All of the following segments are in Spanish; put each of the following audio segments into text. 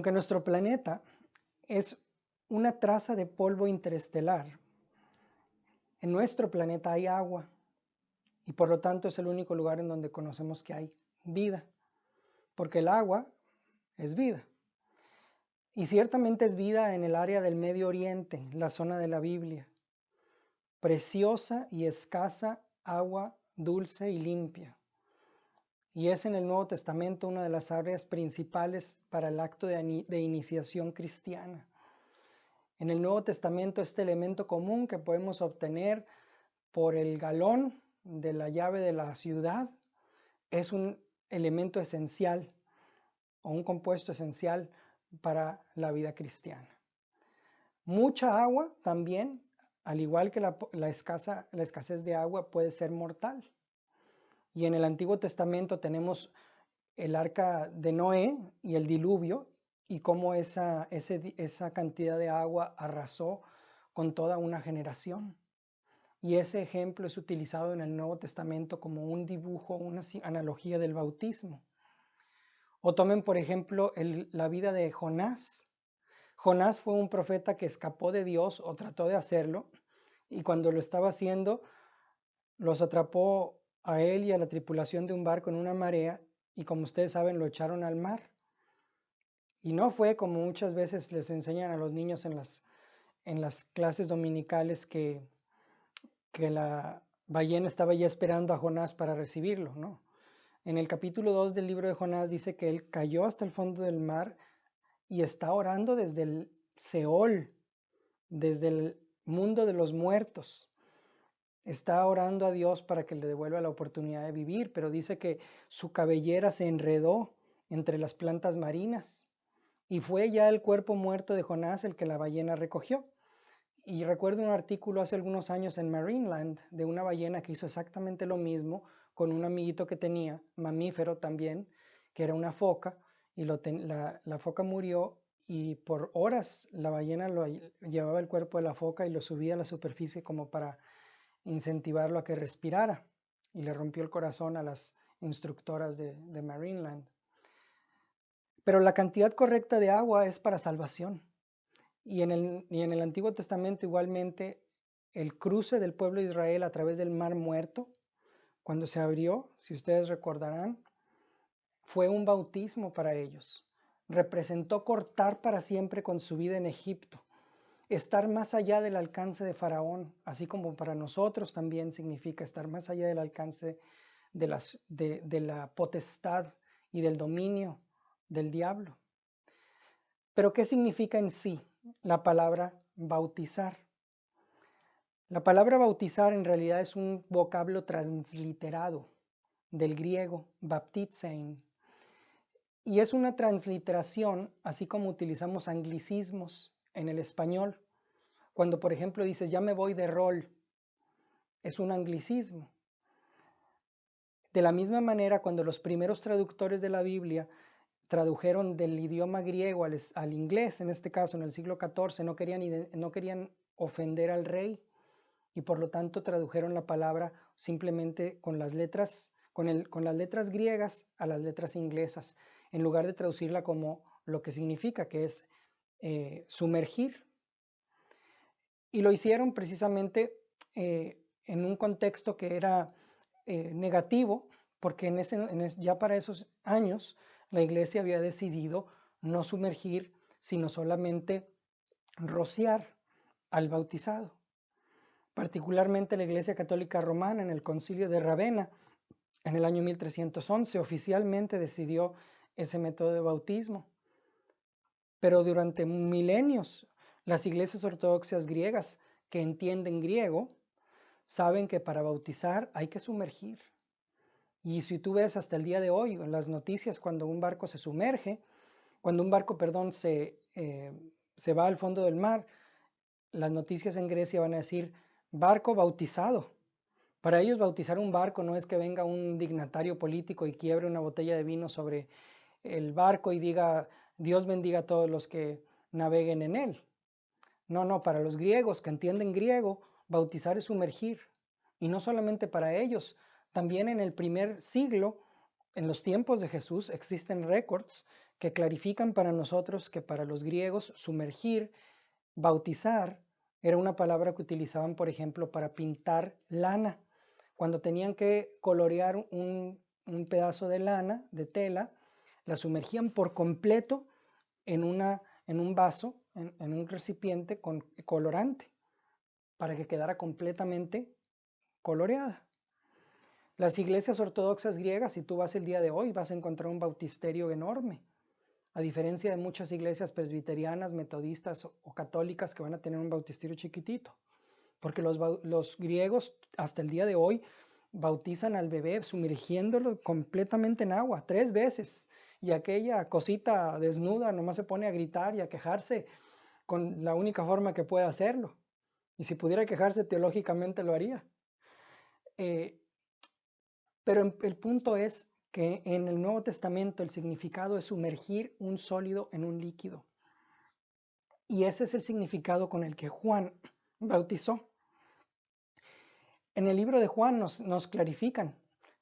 Aunque nuestro planeta es una traza de polvo interestelar, en nuestro planeta hay agua y por lo tanto es el único lugar en donde conocemos que hay vida, porque el agua es vida. Y ciertamente es vida en el área del Medio Oriente, la zona de la Biblia. Preciosa y escasa agua dulce y limpia. Y es en el Nuevo Testamento una de las áreas principales para el acto de iniciación cristiana. En el Nuevo Testamento este elemento común que podemos obtener por el galón de la llave de la ciudad es un elemento esencial o un compuesto esencial para la vida cristiana. Mucha agua también, al igual que la escasez de agua, puede ser mortal. Y en el Antiguo Testamento tenemos el arca de Noé y el diluvio y cómo esa cantidad de agua arrasó con toda una generación. Y ese ejemplo es utilizado en el Nuevo Testamento como un dibujo, una analogía del bautismo. O tomen, por ejemplo, la vida de Jonás. Jonás fue un profeta que escapó de Dios o trató de hacerlo, y cuando lo estaba haciendo, los atrapó a él y a la tripulación de un barco en una marea, y como ustedes saben, lo echaron al mar. Y no fue como muchas veces les enseñan a los niños en las clases dominicales que la ballena estaba ya esperando a Jonás para recibirlo, ¿no? En el capítulo 2 del libro de Jonás dice que él cayó hasta el fondo del mar y está orando desde el Seol, desde el mundo de los muertos. Está orando a Dios para que le devuelva la oportunidad de vivir, pero dice que su cabellera se enredó entre las plantas marinas y fue ya el cuerpo muerto de Jonás el que la ballena recogió. Y recuerdo un artículo hace algunos años en Marineland de una ballena que hizo exactamente lo mismo con un amiguito que tenía, mamífero también, que era una foca, y la foca murió y por horas la ballena llevaba el cuerpo de la foca y lo subía a la superficie como para incentivarlo a que respirara, y le rompió el corazón a las instructoras de Marineland. Pero la cantidad correcta de agua es para salvación. Y en el Antiguo Testamento igualmente el cruce del pueblo de Israel a través del Mar Muerto, cuando se abrió, si ustedes recordarán, fue un bautismo para ellos. Representó cortar para siempre con su vida en Egipto, estar más allá del alcance de Faraón, así como para nosotros también significa estar más allá del alcance de la potestad y del dominio del diablo. Pero ¿qué significa en sí la palabra bautizar? La palabra bautizar en realidad es un vocablo transliterado del griego baptizein, y es una transliteración, así como utilizamos anglicismos en el español. Cuando por ejemplo dices ya me voy de rol, es un anglicismo. De la misma manera, cuando los primeros traductores de la Biblia tradujeron del idioma griego al inglés, en este caso en el siglo XIV, no querían ofender al rey y por lo tanto tradujeron la palabra simplemente con las letras griegas a las letras inglesas, en lugar de traducirla como lo que significa, que es sumergir. Y lo hicieron precisamente en un contexto que era negativo, porque ya para esos años la iglesia había decidido no sumergir, sino solamente rociar al bautizado. Particularmente la Iglesia Católica Romana en el Concilio de Ravenna en el año 1311 oficialmente decidió ese método de bautismo. Pero durante milenios las iglesias ortodoxas griegas que entienden griego saben que para bautizar hay que sumergir. Y si tú ves hasta el día de hoy en las noticias cuando un barco se sumerge, cuando un barco, perdón, se va al fondo del mar, las noticias en Grecia van a decir barco bautizado. Para ellos bautizar un barco no es que venga un dignatario político y quiebre una botella de vino sobre el barco y diga Dios bendiga a todos los que naveguen en él. No, para los griegos que entienden griego, bautizar es sumergir. Y no solamente para ellos, también en el primer siglo, en los tiempos de Jesús, existen récords que clarifican para nosotros que para los griegos sumergir, bautizar, era una palabra que utilizaban, por ejemplo, para pintar lana. Cuando tenían que colorear un pedazo de lana, de tela, la sumergían por completo en un vaso, en un recipiente con colorante, para que quedara completamente coloreada. Las iglesias ortodoxas griegas, si tú vas el día de hoy, vas a encontrar un bautisterio enorme, a diferencia de muchas iglesias presbiterianas, metodistas o católicas que van a tener un bautisterio chiquitito, porque los griegos hasta el día de hoy bautizan al bebé sumergiéndolo completamente en agua 3 veces, y aquella cosita desnuda nomás se pone a gritar y a quejarse con la única forma que puede hacerlo, y si pudiera quejarse teológicamente lo haría. Pero el punto es que en el Nuevo Testamento el significado es sumergir un sólido en un líquido. Y ese es el significado con el que Juan bautizó. En el libro de Juan nos clarifican.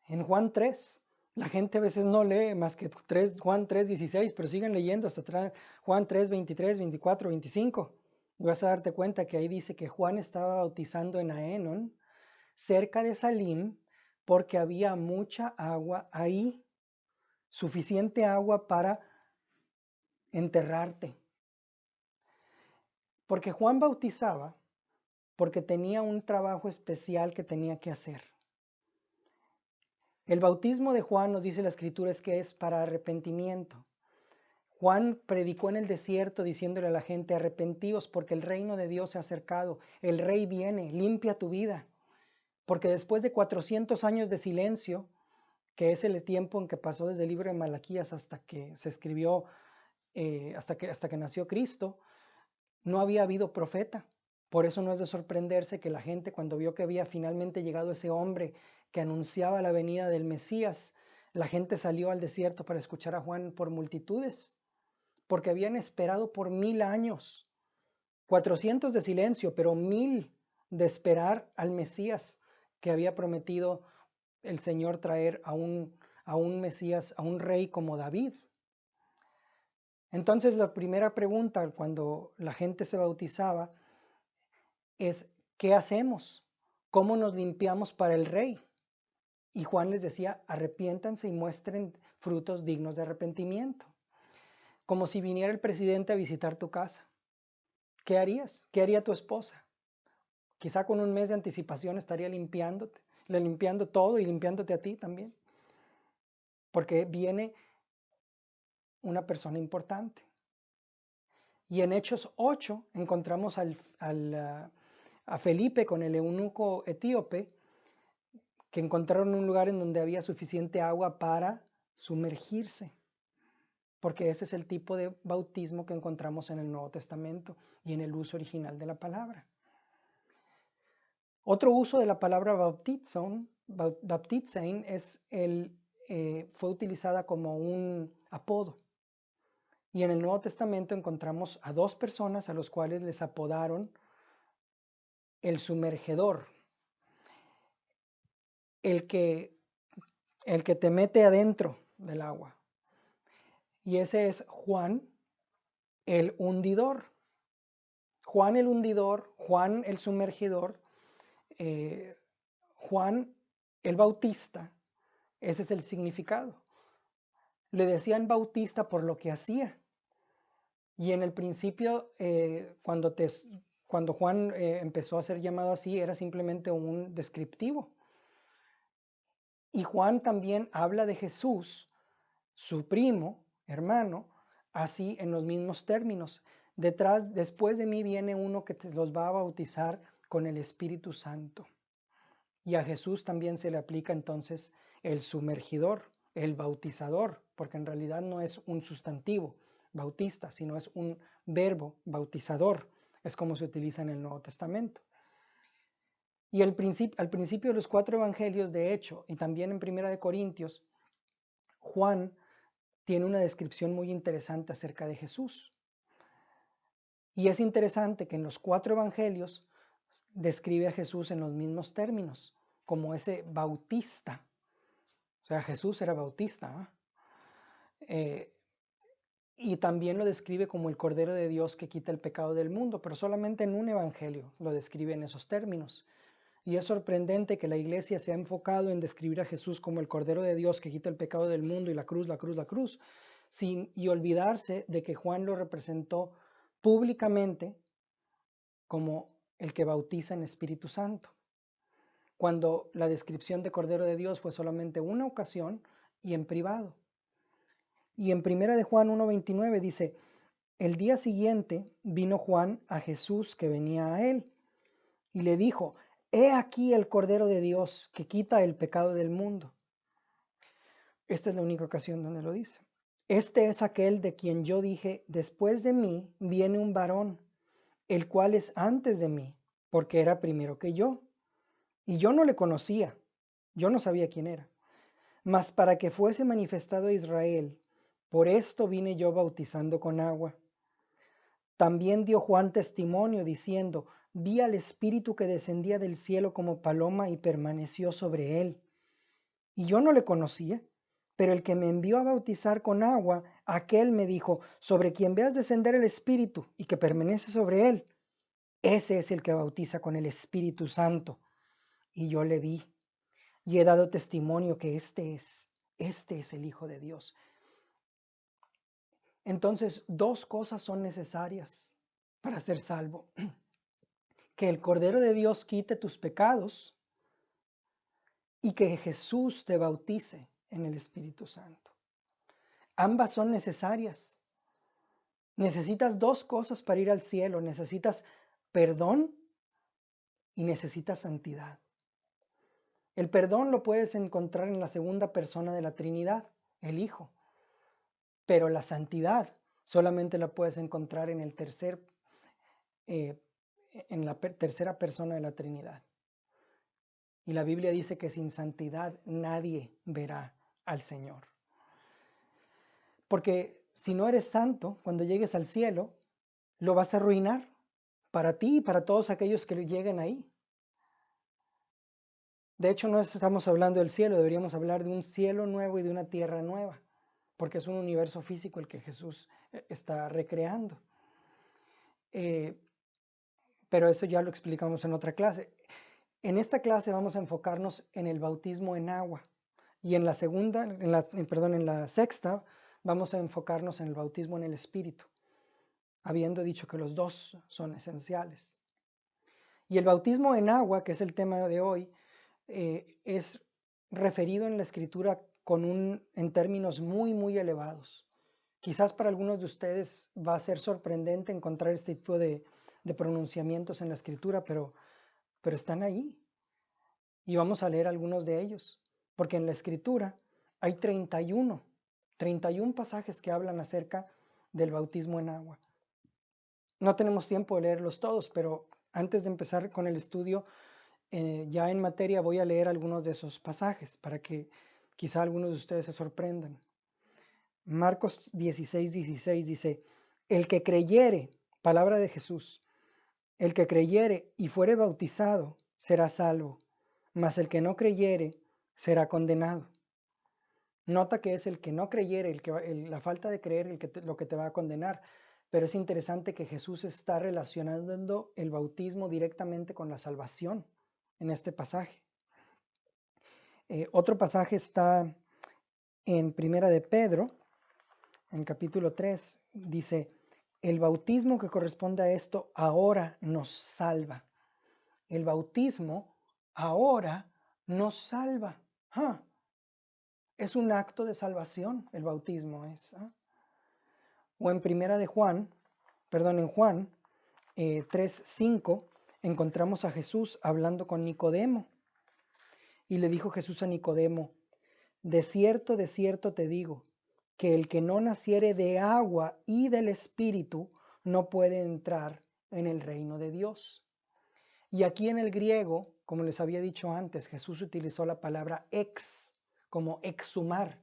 En Juan 3, la gente a veces no lee más que Juan 3:16, pero siguen leyendo hasta atrás, Juan 3:23, 24, 25. Y vas a darte cuenta que ahí dice que Juan estaba bautizando en Aenon, cerca de Salim, porque había mucha agua ahí, suficiente agua para enterrarte. Porque Juan bautizaba porque tenía un trabajo especial que tenía que hacer. El bautismo de Juan, nos dice la Escritura, es que es para arrepentimiento. Juan predicó en el desierto diciéndole a la gente: arrepentíos porque el reino de Dios se ha acercado, el rey viene, limpia tu vida. Porque después de 400 años de silencio, que es el tiempo en que pasó desde el libro de Malaquías hasta que se escribió, hasta que nació Cristo, no había habido profeta. Por eso no es de sorprenderse que la gente, cuando vio que había finalmente llegado ese hombre que anunciaba la venida del Mesías, la gente salió al desierto para escuchar a Juan por multitudes, porque habían esperado por 1000 años, 400 de silencio, pero 1000 de esperar al Mesías que había prometido el Señor traer a un Mesías, a un rey como David. Entonces la primera pregunta cuando la gente se bautizaba es: ¿qué hacemos? ¿Cómo nos limpiamos para el rey? Y Juan les decía: arrepiéntanse y muestren frutos dignos de arrepentimiento. Como si viniera el presidente a visitar tu casa. ¿Qué harías? ¿Qué haría tu esposa? Quizá con un mes de anticipación estaría limpiando todo y limpiándote a ti también. Porque viene una persona importante. Y en Hechos 8 encontramos a Felipe con el eunuco etíope, que encontraron un lugar en donde había suficiente agua para sumergirse, porque ese es el tipo de bautismo que encontramos en el Nuevo Testamento y en el uso original de la palabra. Otro uso de la palabra baptizein fue utilizada como un apodo. Y en el Nuevo Testamento encontramos a 2 personas a los cuales les apodaron el sumergedor, el que te mete adentro del agua. Y ese es Juan el hundidor. Juan el hundidor, Juan el sumergidor, Juan el bautista. Ese es el significado. Le decían bautista por lo que hacía. Y en el principio, cuando Juan empezó a ser llamado así, era simplemente un descriptivo. Y Juan también habla de Jesús, su primo, hermano, así en los mismos términos. Después de mí viene uno que los va a bautizar con el Espíritu Santo. Y a Jesús también se le aplica entonces el sumergidor, el bautizador, porque en realidad no es un sustantivo, bautista, sino es un verbo, bautizador. Es como se utiliza en el Nuevo Testamento. Y al principio de los 4 evangelios, de hecho, y también en 1 de Corintios, Juan tiene una descripción muy interesante acerca de Jesús. Y es interesante que en los 4 evangelios describe a Jesús en los mismos términos, como ese bautista. O sea, Jesús era bautista. y también lo describe como el Cordero de Dios que quita el pecado del mundo, pero solamente en un evangelio lo describe en esos términos. Y es sorprendente que la iglesia se ha enfocado en describir a Jesús como el Cordero de Dios que quita el pecado del mundo y la cruz, la cruz, la cruz, y olvidarse de que Juan lo representó públicamente como el que bautiza en Espíritu Santo, cuando la descripción de Cordero de Dios fue solamente una ocasión y en privado. Y en 1 de Juan 1:29 dice, el día siguiente vino Juan a Jesús que venía a él y le dijo, he aquí el Cordero de Dios que quita el pecado del mundo. Esta es la única ocasión donde lo dice. Este es aquel de quien yo dije, después de mí viene un varón, el cual es antes de mí, porque era primero que yo. Y yo no le conocía, yo no sabía quién era. Mas para que fuese manifestado a Israel, por esto vine yo bautizando con agua. También dio Juan testimonio diciendo, vi al Espíritu que descendía del cielo como paloma y permaneció sobre él. Y yo no le conocía, pero el que me envió a bautizar con agua, aquel me dijo, sobre quien veas descender el Espíritu y que permanece sobre él, ese es el que bautiza con el Espíritu Santo. Y yo le vi y he dado testimonio que este es el Hijo de Dios. Entonces, dos cosas son necesarias para ser salvo. Que el Cordero de Dios quite tus pecados y que Jesús te bautice en el Espíritu Santo. Ambas son necesarias. Necesitas dos cosas para ir al cielo. Necesitas perdón y necesitas santidad. El perdón lo puedes encontrar en la segunda persona de la Trinidad, el Hijo. Pero la santidad solamente la puedes encontrar en la tercera persona de la Trinidad. Y la Biblia dice que sin santidad nadie verá al Señor. Porque si no eres santo, cuando llegues al cielo, lo vas a arruinar para ti y para todos aquellos que lleguen ahí. De hecho, no estamos hablando del cielo, deberíamos hablar de un cielo nuevo y de una tierra nueva, porque es un universo físico el que Jesús está recreando. Pero eso ya lo explicamos en otra clase. En esta clase vamos a enfocarnos en el bautismo en agua y en la sexta vamos a enfocarnos en el bautismo en el Espíritu, habiendo dicho que los dos son esenciales. Y el bautismo en agua, que es el tema de hoy, es referido en la Escritura en términos muy, muy elevados. Quizás para algunos de ustedes va a ser sorprendente encontrar este tipo de pronunciamientos en la Escritura, pero están ahí. Y vamos a leer algunos de ellos, porque en la Escritura hay 31 pasajes que hablan acerca del bautismo en agua. No tenemos tiempo de leerlos todos, pero antes de empezar con el estudio, ya en materia voy a leer algunos de esos pasajes para que quizá algunos de ustedes se sorprendan. Marcos 16:16 dice, el que creyere, palabra de Jesús, el que creyere y fuere bautizado será salvo, mas el que no creyere será condenado. Nota que es el que no creyere, la falta de creer lo que te va a condenar. Pero es interesante que Jesús está relacionando el bautismo directamente con la salvación en este pasaje. Otro pasaje está en Primera de Pedro, en capítulo 3, dice, el bautismo que corresponde a esto ahora nos salva. El bautismo ahora nos salva. Es un acto de salvación, el bautismo es. O en en Juan 3:5, encontramos a Jesús hablando con Nicodemo. Y le dijo Jesús a Nicodemo, de cierto te digo, que el que no naciere de agua y del Espíritu no puede entrar en el reino de Dios. Y aquí en el griego, como les había dicho antes, Jesús utilizó la palabra ex, como exhumar.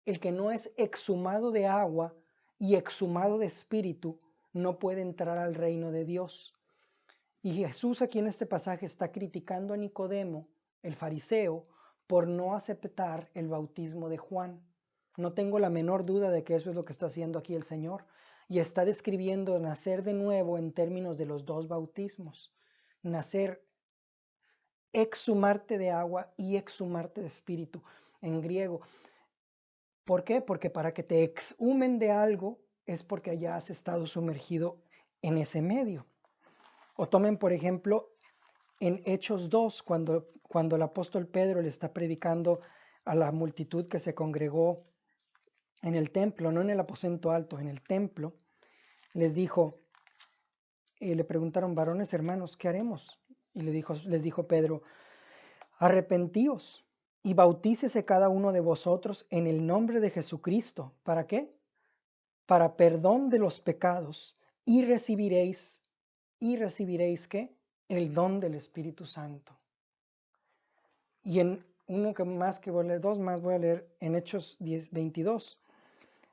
El que no es exhumado de agua y exhumado de espíritu no puede entrar al reino de Dios. Y Jesús aquí en este pasaje está criticando a Nicodemo, el fariseo, por no aceptar el bautismo de Juan. No tengo la menor duda de que eso es lo que está haciendo aquí el Señor. Y está describiendo nacer de nuevo en términos de los dos bautismos. Nacer, exhumarte de agua y exhumarte de espíritu en griego. ¿Por qué? Porque para que te exhumen de algo es porque ya has estado sumergido en ese medio. O tomen, por ejemplo, en Hechos 2, cuando el apóstol Pedro le está predicando a la multitud que se congregó en el templo, no en el aposento alto, en el templo, les dijo, le preguntaron, varones hermanos, ¿qué haremos? Y les dijo Pedro, arrepentíos y bautícese cada uno de vosotros en el nombre de Jesucristo. ¿Para qué? Para perdón de los pecados y recibiréis ¿qué? El don del Espíritu Santo. Y en uno que más que voy a leer, dos más voy a leer en Hechos 10:22.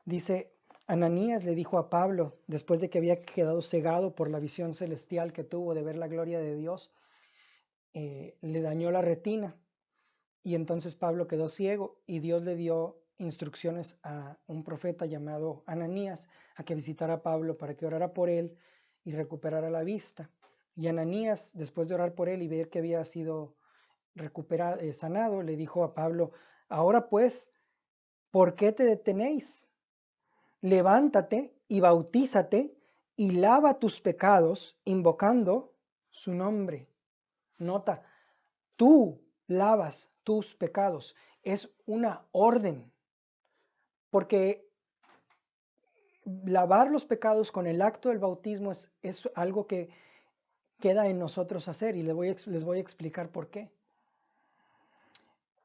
Dice, Ananías le dijo a Pablo, después de que había quedado cegado por la visión celestial que tuvo de ver la gloria de Dios, le dañó la retina. Y entonces Pablo quedó ciego y Dios le dio instrucciones a un profeta llamado Ananías a que visitara a Pablo para que orara por él y recuperara la vista. Y Ananías, después de orar por él y ver que había sido sanado, le dijo a Pablo, ahora pues, ¿por qué te detenéis? Levántate y bautízate y lava tus pecados invocando su nombre. Nota, tú lavas tus pecados. Es una orden, porque lavar los pecados con el acto del bautismo es algo que queda en nosotros hacer y les voy a explicar por qué.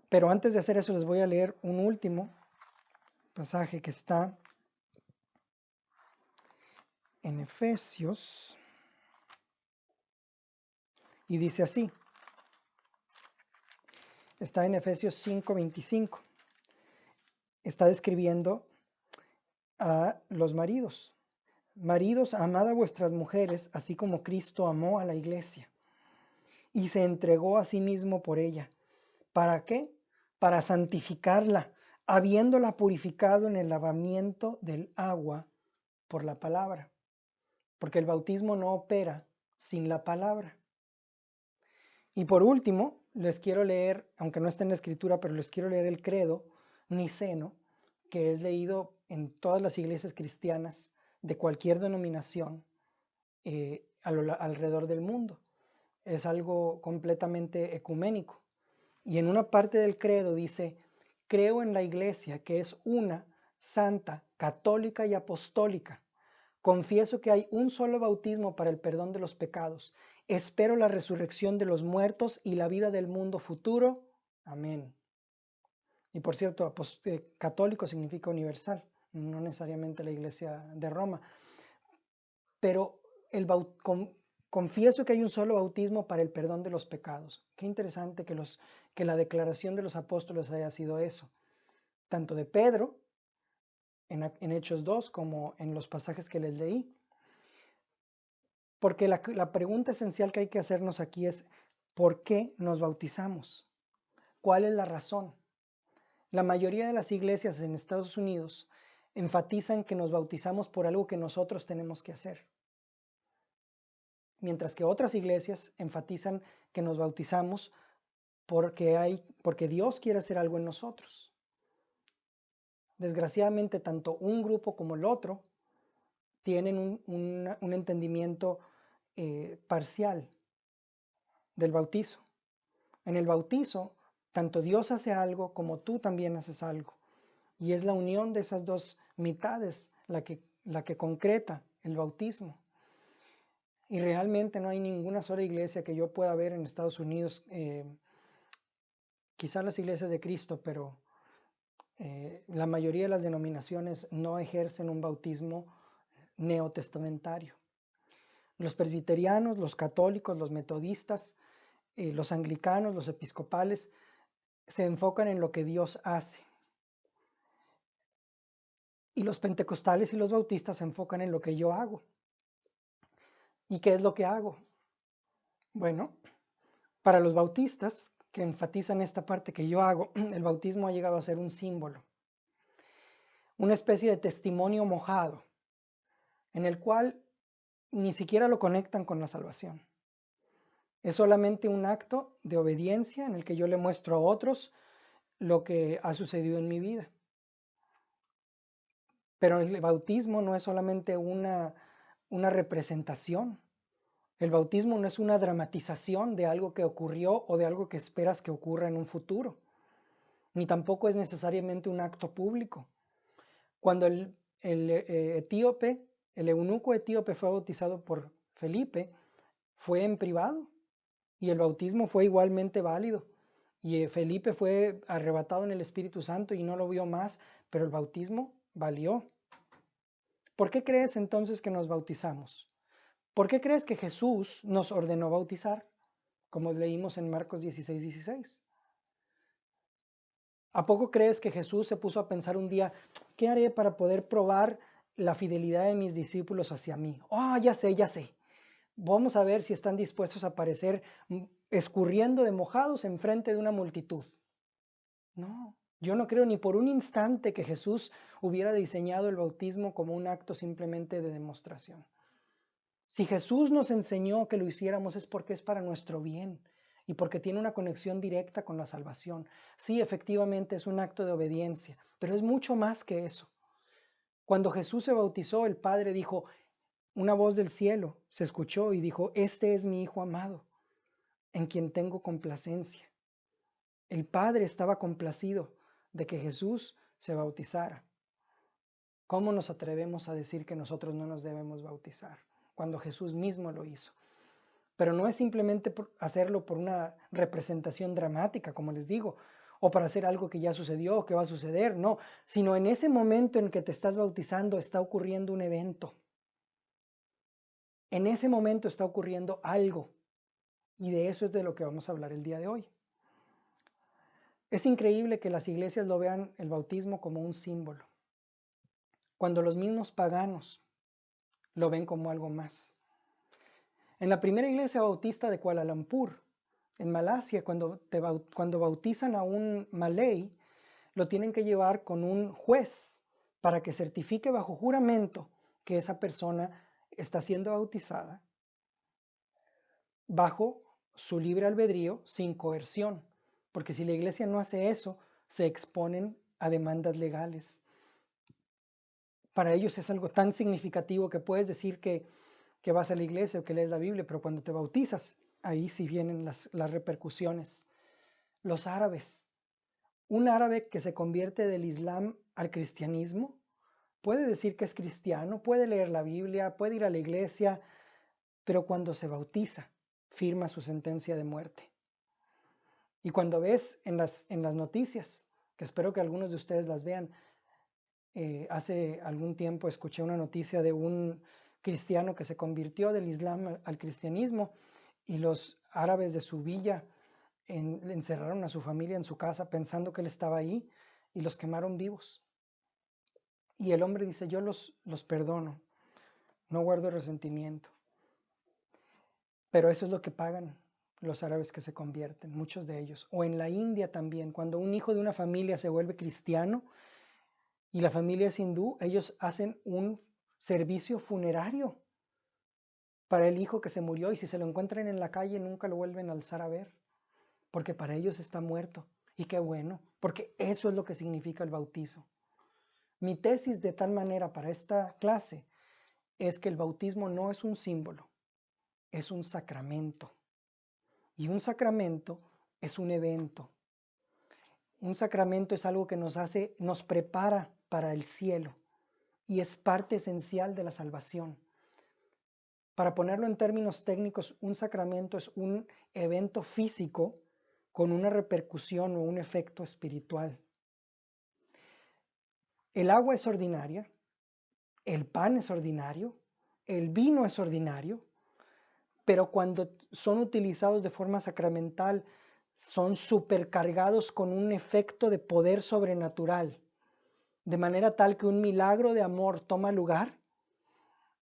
Pero antes de hacer eso les voy a leer un último pasaje que está en Efesios y dice así. Está en Efesios 5:25. Está describiendo a los maridos. Maridos, amad a vuestras mujeres, así como Cristo amó a la iglesia y se entregó a sí mismo por ella. ¿Para qué? Para santificarla, habiéndola purificado en el lavamiento del agua por la palabra. Porque el bautismo no opera sin la palabra. Y por último, les quiero leer, aunque no está en la escritura, pero les quiero leer el credo niceno, que es leído en todas las iglesias cristianas de cualquier denominación alrededor del mundo. Es algo completamente ecuménico. Y en una parte del credo dice, creo en la iglesia que es una, santa, católica y apostólica. Confieso que hay un solo bautismo para el perdón de los pecados. Espero la resurrección de los muertos y la vida del mundo futuro. Amén. Y por cierto, católico significa universal, no necesariamente la iglesia de Roma. Pero confieso que hay un solo bautismo para el perdón de los pecados. Qué interesante que la declaración de los apóstoles haya sido eso. Tanto de Pedro, en Hechos 2, como en los pasajes que les leí. Porque la pregunta esencial que hay que hacernos aquí es, ¿por qué nos bautizamos? ¿Cuál es la razón? La mayoría de las iglesias en Estados Unidos enfatizan que nos bautizamos por algo que nosotros tenemos que hacer. Mientras que otras iglesias enfatizan que nos bautizamos porque Dios quiere hacer algo en nosotros. Desgraciadamente, tanto un grupo como el otro tienen un entendimiento parcial del bautizo. En el bautizo, tanto Dios hace algo como tú también haces algo. Y es la unión de esas dos mitades la que concreta el bautismo. Y realmente no hay ninguna sola iglesia que yo pueda ver en Estados Unidos, quizás las iglesias de Cristo, pero la mayoría de las denominaciones no ejercen un bautismo neotestamentario. Los presbiterianos, los católicos, los metodistas, los anglicanos, los episcopales, se enfocan en lo que Dios hace. Y los pentecostales y los bautistas se enfocan en lo que yo hago. ¿Y qué es lo que hago? Bueno, para los bautistas, que enfatizan esta parte que yo hago, el bautismo ha llegado a ser un símbolo. una especie de testimonio mojado, en el cual ni siquiera lo conectan con la salvación. Es solamente un acto de obediencia en el que yo le muestro a otros lo que ha sucedido en mi vida. Pero el bautismo no es solamente una representación. El bautismo no es una dramatización de algo que ocurrió o de algo que esperas que ocurra en un futuro. Ni tampoco es necesariamente un acto público. Cuando el etíope, el eunuco etíope fue bautizado por Felipe, fue en privado y el bautismo fue igualmente válido. Y Felipe fue arrebatado en el Espíritu Santo y no lo vio más, pero el bautismo valió. ¿Por qué crees entonces que nos bautizamos? ¿Por qué crees que Jesús nos ordenó bautizar? Como leímos en Marcos 16:16. ¿A poco crees que Jesús se puso a pensar un día, ¿qué haré para poder probar la fidelidad de mis discípulos hacia mí? Oh, ya sé, ya sé. Vamos a ver si están dispuestos a aparecer escurriendo de mojados enfrente de una multitud. No, yo no creo ni por un instante que Jesús hubiera diseñado el bautismo como un acto simplemente de demostración. Si Jesús nos enseñó que lo hiciéramos es porque es para nuestro bien y porque tiene una conexión directa con la salvación. Sí, efectivamente es un acto de obediencia, pero es mucho más que eso. Cuando Jesús se bautizó, el Padre dijo, una voz del cielo se escuchó y dijo, este es mi Hijo amado, en quien tengo complacencia. El Padre estaba complacido de que Jesús se bautizara. ¿Cómo nos atrevemos a decir que nosotros no nos debemos bautizar cuando Jesús mismo lo hizo? Pero no es simplemente hacerlo por una representación dramática, como les digo, o para hacer algo que ya sucedió o que va a suceder, no, sino en ese momento en que te estás bautizando está ocurriendo un evento. En ese momento está ocurriendo algo y de eso es de lo que vamos a hablar el día de hoy. Es increíble que las iglesias lo vean el bautismo como un símbolo, cuando los mismos paganos lo ven como algo más. En la primera iglesia bautista de Kuala Lumpur, en Malasia, cuando bautizan a un malay, lo tienen que llevar con un juez para que certifique bajo juramento que esa persona está siendo bautizada bajo su libre albedrío, sin coerción. Porque si la iglesia no hace eso, se exponen a demandas legales. Para ellos es algo tan significativo que puedes decir que vas a la iglesia o que lees la Biblia, pero cuando te bautizas, ahí sí vienen las repercusiones. Los árabes. Un árabe que se convierte del Islam al cristianismo puede decir que es cristiano, puede leer la Biblia, puede ir a la iglesia, pero cuando se bautiza, firma su sentencia de muerte. Y cuando ves en las noticias, que espero que algunos de ustedes las vean, hace algún tiempo escuché una noticia de un cristiano que se convirtió del Islam al cristianismo y los árabes de su villa encerraron a su familia en su casa pensando que él estaba ahí y los quemaron vivos. Y el hombre dice, yo los perdono, no guardo resentimiento. Pero eso es lo que pagan los árabes que se convierten, muchos de ellos. O en la India también, cuando un hijo de una familia se vuelve cristiano y la familia es hindú, ellos hacen un servicio funerario para el hijo que se murió y si se lo encuentran en la calle nunca lo vuelven a alzar a ver, porque para ellos está muerto. Y qué bueno, porque eso es lo que significa el bautizo. Mi tesis de tal manera para esta clase es que el bautismo no es un símbolo, es un sacramento. Y un sacramento es un evento. Un sacramento es algo que nos prepara para el cielo y es parte esencial de la salvación. Para ponerlo en términos técnicos, un sacramento es un evento físico con una repercusión o un efecto espiritual. El agua es ordinaria, el pan es ordinario, el vino es ordinario, pero cuando son utilizados de forma sacramental, son supercargados con un efecto de poder sobrenatural, de manera tal que un milagro de amor toma lugar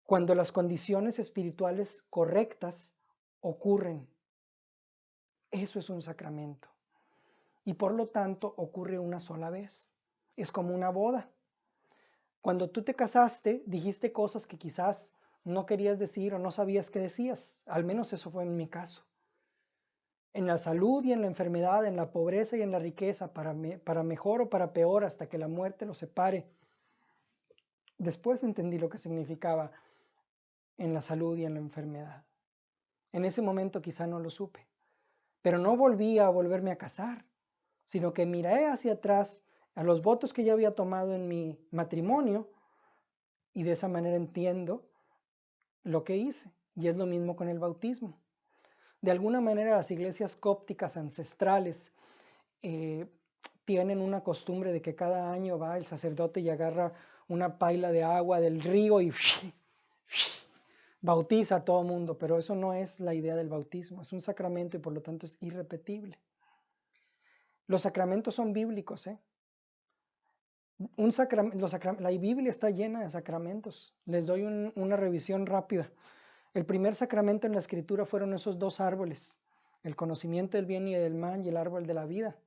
cuando las condiciones espirituales correctas ocurren. Eso es un sacramento. Y por lo tanto ocurre una sola vez. Es como una boda. Cuando tú te casaste, dijiste cosas que quizás no querías decir o no sabías que decías. Al menos eso fue en mi caso. En la salud y en la enfermedad, en la pobreza y en la riqueza, para mejor o para peor, hasta que la muerte los separe. Después entendí lo que significaba en la salud y en la enfermedad. En ese momento quizá no lo supe, pero no volví a volverme a casar, sino que miré hacia atrás a los votos que ya había tomado en mi matrimonio y de esa manera entiendo lo que hice. Y es lo mismo con el bautismo. De alguna manera las iglesias cópticas ancestrales tienen una costumbre de que cada año va el sacerdote y agarra una paila de agua del río y bautiza a todo mundo, pero eso no es la idea del bautismo, es un sacramento y por lo tanto es irrepetible. Los sacramentos son bíblicos, ¿eh? La Biblia está llena de sacramentos. Les doy una revisión rápida. El primer sacramento en la escritura fueron esos dos árboles, el conocimiento del bien y del mal y el árbol de la vida,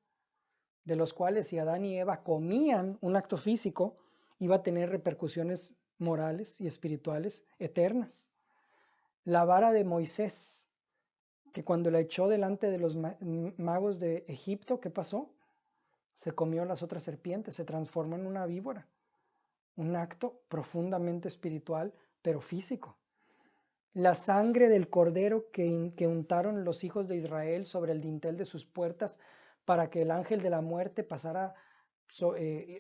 de los cuales si Adán y Eva comían un acto físico, iba a tener repercusiones morales y espirituales eternas. La vara de Moisés, que cuando la echó delante de los magos de Egipto, ¿qué pasó? Se comió las otras serpientes, se transformó en una víbora. Un acto profundamente espiritual, pero físico. La sangre del cordero que untaron los hijos de Israel sobre el dintel de sus puertas para que el ángel de la muerte pasara,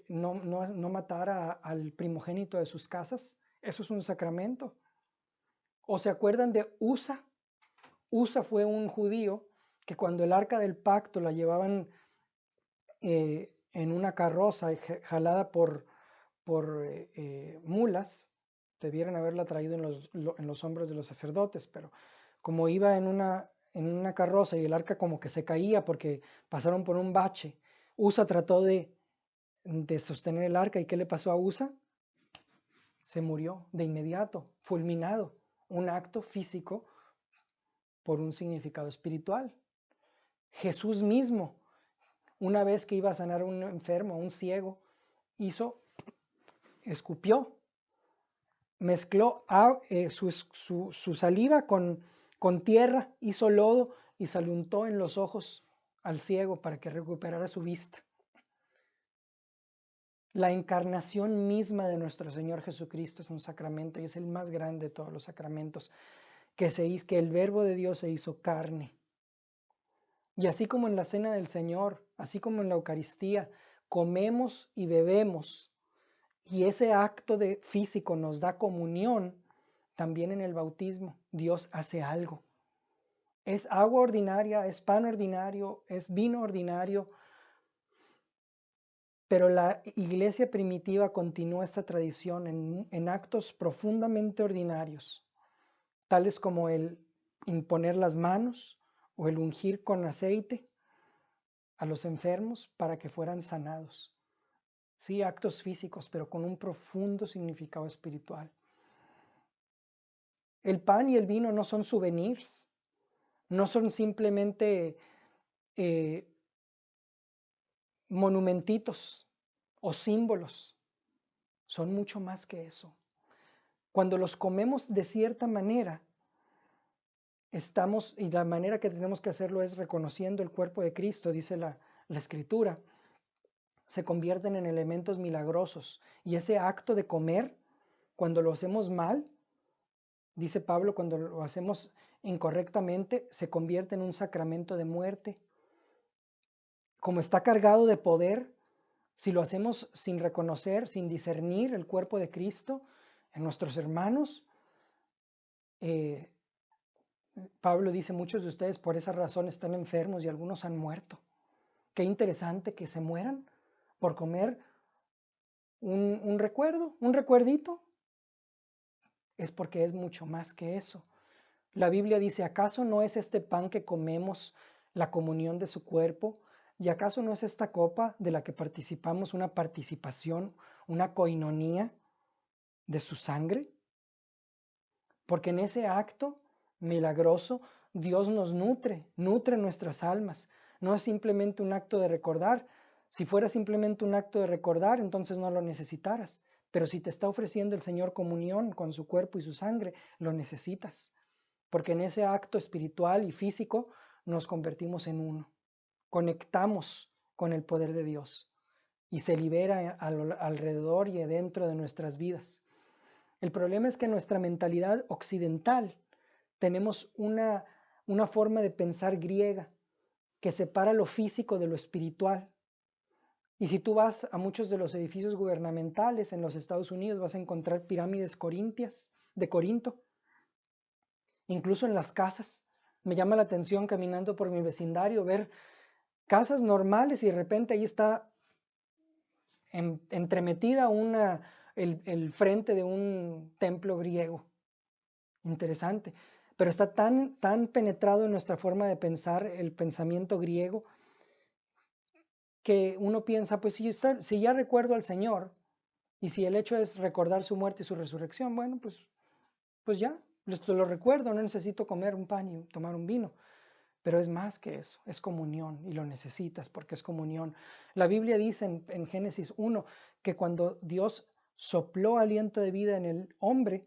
no matara al primogénito de sus casas. Eso es un sacramento. ¿O se acuerdan de Usa? Usa fue un judío que cuando el arca del pacto la llevaban en una carroza jalada por mulas, debieran haberla traído en los hombros de los sacerdotes, pero como iba en una carroza y el arca como que se caía porque pasaron por un bache, Usa trató de sostener el arca. ¿Y qué le pasó a Usa? Se murió de inmediato, fulminado. Un acto físico por un significado espiritual. Jesús mismo, una vez que iba a sanar a un enfermo, a un ciego, escupió, mezcló su saliva con tierra, hizo lodo y se le untó en los ojos al ciego para que recuperara su vista. La encarnación misma de nuestro Señor Jesucristo es un sacramento y es el más grande de todos los sacramentos, que el Verbo de Dios se hizo carne. Y así como en la Cena del Señor, así como en la Eucaristía, comemos y bebemos, y ese acto físico nos da comunión, también en el bautismo Dios hace algo. Es agua ordinaria, es pan ordinario, es vino ordinario, pero la iglesia primitiva continúa esta tradición en actos profundamente ordinarios, tales como el imponer las manos o el ungir con aceite a los enfermos para que fueran sanados. Sí, actos físicos, pero con un profundo significado espiritual. El pan y el vino no son souvenirs, no son simplemente monumentitos o símbolos, son mucho más que eso. Cuando los comemos de cierta manera, y la manera que tenemos que hacerlo es reconociendo el cuerpo de Cristo, dice la Escritura, se convierten en elementos milagrosos. Y ese acto de comer, cuando lo hacemos mal, dice Pablo, cuando lo hacemos incorrectamente, se convierte en un sacramento de muerte. Como está cargado de poder, si lo hacemos sin reconocer, sin discernir el cuerpo de Cristo en nuestros hermanos, Pablo dice, muchos de ustedes por esa razón están enfermos y algunos han muerto. Qué interesante que se mueran por comer un recuerdo, un recuerdito. Es porque es mucho más que eso. La Biblia dice, ¿acaso no es este pan que comemos la comunión de su cuerpo? ¿Y acaso no es esta copa de la que participamos una participación, una coinonía de su sangre? Porque en ese acto milagroso Dios nos nutre nuestras almas. No es simplemente un acto de recordar. Si fuera simplemente un acto de recordar, entonces no lo necesitaras. Pero si te está ofreciendo el Señor comunión con su cuerpo y su sangre, lo necesitas, porque en ese acto espiritual y físico nos convertimos en uno, conectamos con el poder de Dios y se libera alrededor y dentro de nuestras vidas. El problema es que en nuestra mentalidad occidental tenemos una forma de pensar griega que separa lo físico de lo espiritual. Y si tú vas a muchos de los edificios gubernamentales en los Estados Unidos, vas a encontrar pirámides corintias, de Corinto, incluso en las casas. Me llama la atención caminando por mi vecindario ver casas normales y de repente ahí está entremetida el frente de un templo griego. Interesante. Pero está tan penetrado en nuestra forma de pensar el pensamiento griego que uno piensa, pues si ya recuerdo al Señor y si el hecho es recordar su muerte y su resurrección, bueno, pues ya, lo recuerdo, no necesito comer un pan y tomar un vino. Pero es más que eso, es comunión y lo necesitas porque es comunión. La Biblia dice en Génesis 1 que cuando Dios sopló aliento de vida en el hombre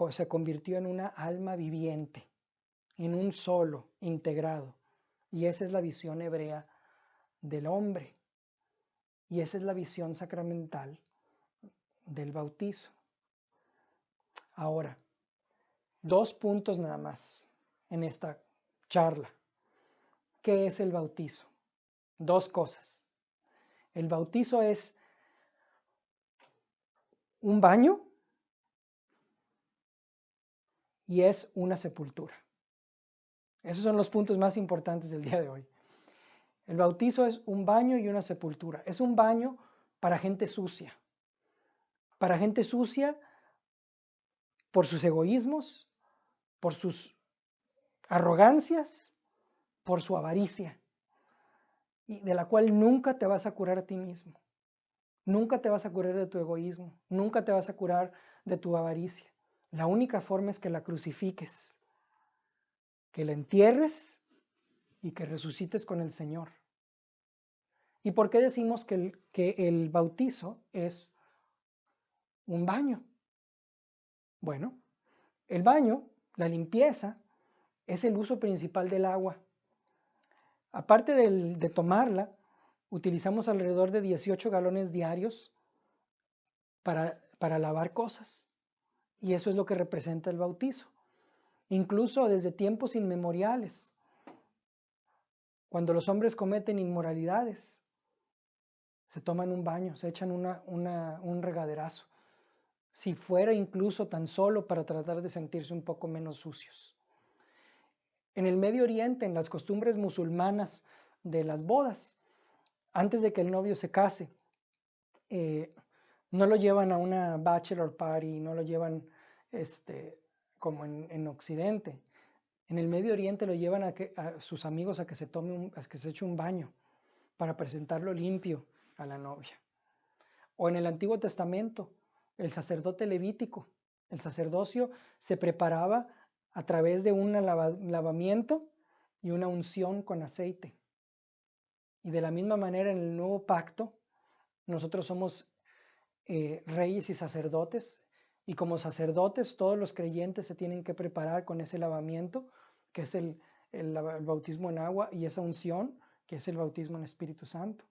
se convirtió en una alma viviente, en un solo, integrado. Y esa es la visión hebrea del hombre. Y esa es la visión sacramental del bautizo. Ahora, 2 puntos nada más en esta charla. ¿Qué es el bautizo? 2 cosas. El bautizo es un baño y es una sepultura. Esos son los puntos más importantes del día de hoy. El bautizo es un baño y una sepultura. Es un baño para gente sucia. Para gente sucia por sus egoísmos, por sus arrogancias, por su avaricia, y de la cual nunca te vas a curar a ti mismo. Nunca te vas a curar de tu egoísmo. Nunca te vas a curar de tu avaricia. La única forma es que la crucifiques, que la entierres y que resucites con el Señor. ¿Y por qué decimos que el bautizo es un baño? Bueno, el baño, la limpieza, es el uso principal del agua. Aparte de tomarla, utilizamos alrededor de 18 galones diarios para lavar cosas. Y eso es lo que representa el bautizo. Incluso desde tiempos inmemoriales, cuando los hombres cometen inmoralidades, se toman un baño, se echan un regaderazo. Si fuera incluso tan solo para tratar de sentirse un poco menos sucios. En el Medio Oriente, en las costumbres musulmanas de las bodas, antes de que el novio se case, no lo llevan a una bachelor party, no lo llevan como en Occidente. En el Medio Oriente lo llevan a sus amigos a que se eche un baño para presentarlo limpio a la novia. O en el Antiguo Testamento, el sacerdote levítico, el sacerdocio se preparaba a través de un lavamiento y una unción con aceite. Y de la misma manera en el Nuevo Pacto, nosotros somos reyes y sacerdotes, y como sacerdotes todos los creyentes se tienen que preparar con ese lavamiento, que es el bautismo en agua, y esa unción, que es el bautismo en Espíritu Santo.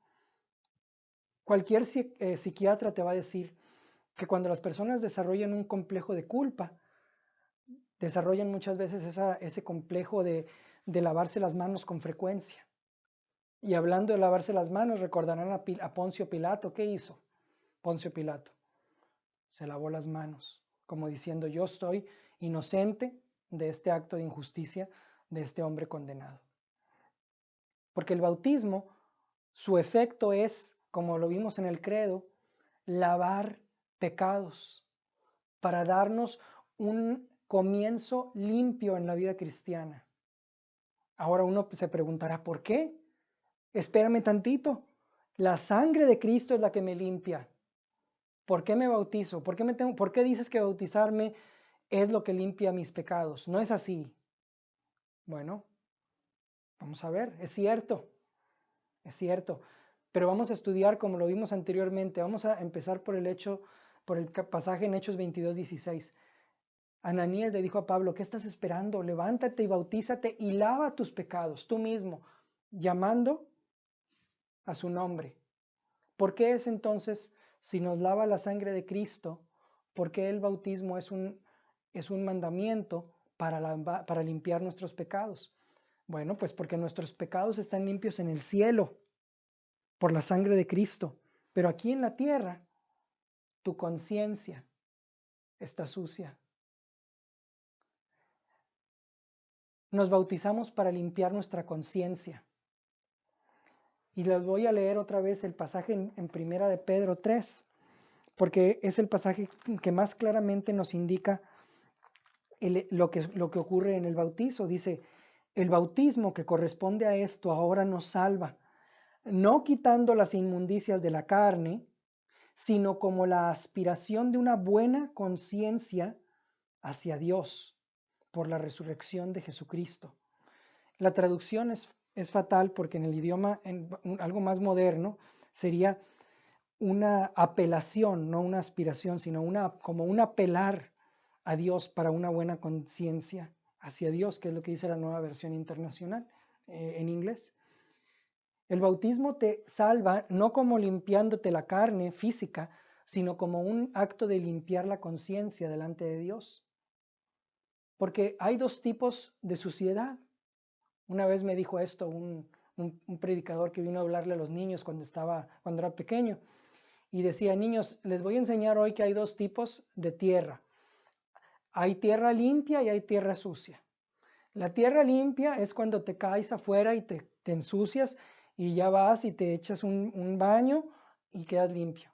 Cualquier psiquiatra te va a decir que cuando las personas desarrollan un complejo de culpa, desarrollan muchas veces ese complejo de lavarse las manos con frecuencia. Y hablando de lavarse las manos, recordarán a Poncio Pilato. ¿Qué hizo Poncio Pilato? Se lavó las manos, como diciendo, yo estoy inocente de este acto de injusticia de este hombre condenado. Porque el bautismo, su efecto es, como lo vimos en el credo, lavar pecados para darnos un comienzo limpio en la vida cristiana. Ahora uno se preguntará, ¿por qué? Espérame tantito. La sangre de Cristo es la que me limpia. ¿Por qué me bautizo? ¿Por qué dices que bautizarme es lo que limpia mis pecados? No es así. Bueno, vamos a ver, es cierto. Es cierto. Pero vamos a estudiar como lo vimos anteriormente. Vamos a empezar por el pasaje en Hechos 22:16. Ananías le dijo a Pablo, ¿qué estás esperando? Levántate y bautízate y lava tus pecados tú mismo, llamando a su nombre. ¿Por qué es entonces, si nos lava la sangre de Cristo, por qué el bautismo es un mandamiento para limpiar nuestros pecados? Bueno, pues porque nuestros pecados están limpios en el cielo por la sangre de Cristo. Pero aquí en la tierra, tu conciencia está sucia. Nos bautizamos para limpiar nuestra conciencia. Y les voy a leer otra vez el pasaje en Primera de Pedro 3, porque es el pasaje que más claramente nos indica lo que ocurre en el bautizo. Dice, el bautismo que corresponde a esto ahora nos salva, no quitando las inmundicias de la carne, sino como la aspiración de una buena conciencia hacia Dios por la resurrección de Jesucristo. La traducción es fatal porque en el idioma, algo más moderno, sería una apelación, no una aspiración, sino como un apelar a Dios para una buena conciencia hacia Dios, que es lo que dice la Nueva Versión Internacional en inglés. El bautismo te salva no como limpiándote la carne física, sino como un acto de limpiar la conciencia delante de Dios. Porque hay dos tipos de suciedad. Una vez me dijo esto un predicador que vino a hablarle a los niños cuando era pequeño. Y decía, niños, les voy a enseñar hoy que hay dos tipos de tierra. Hay tierra limpia y hay tierra sucia. La tierra limpia es cuando te caes afuera y te ensucias y ya vas y te echas un baño y quedas limpio.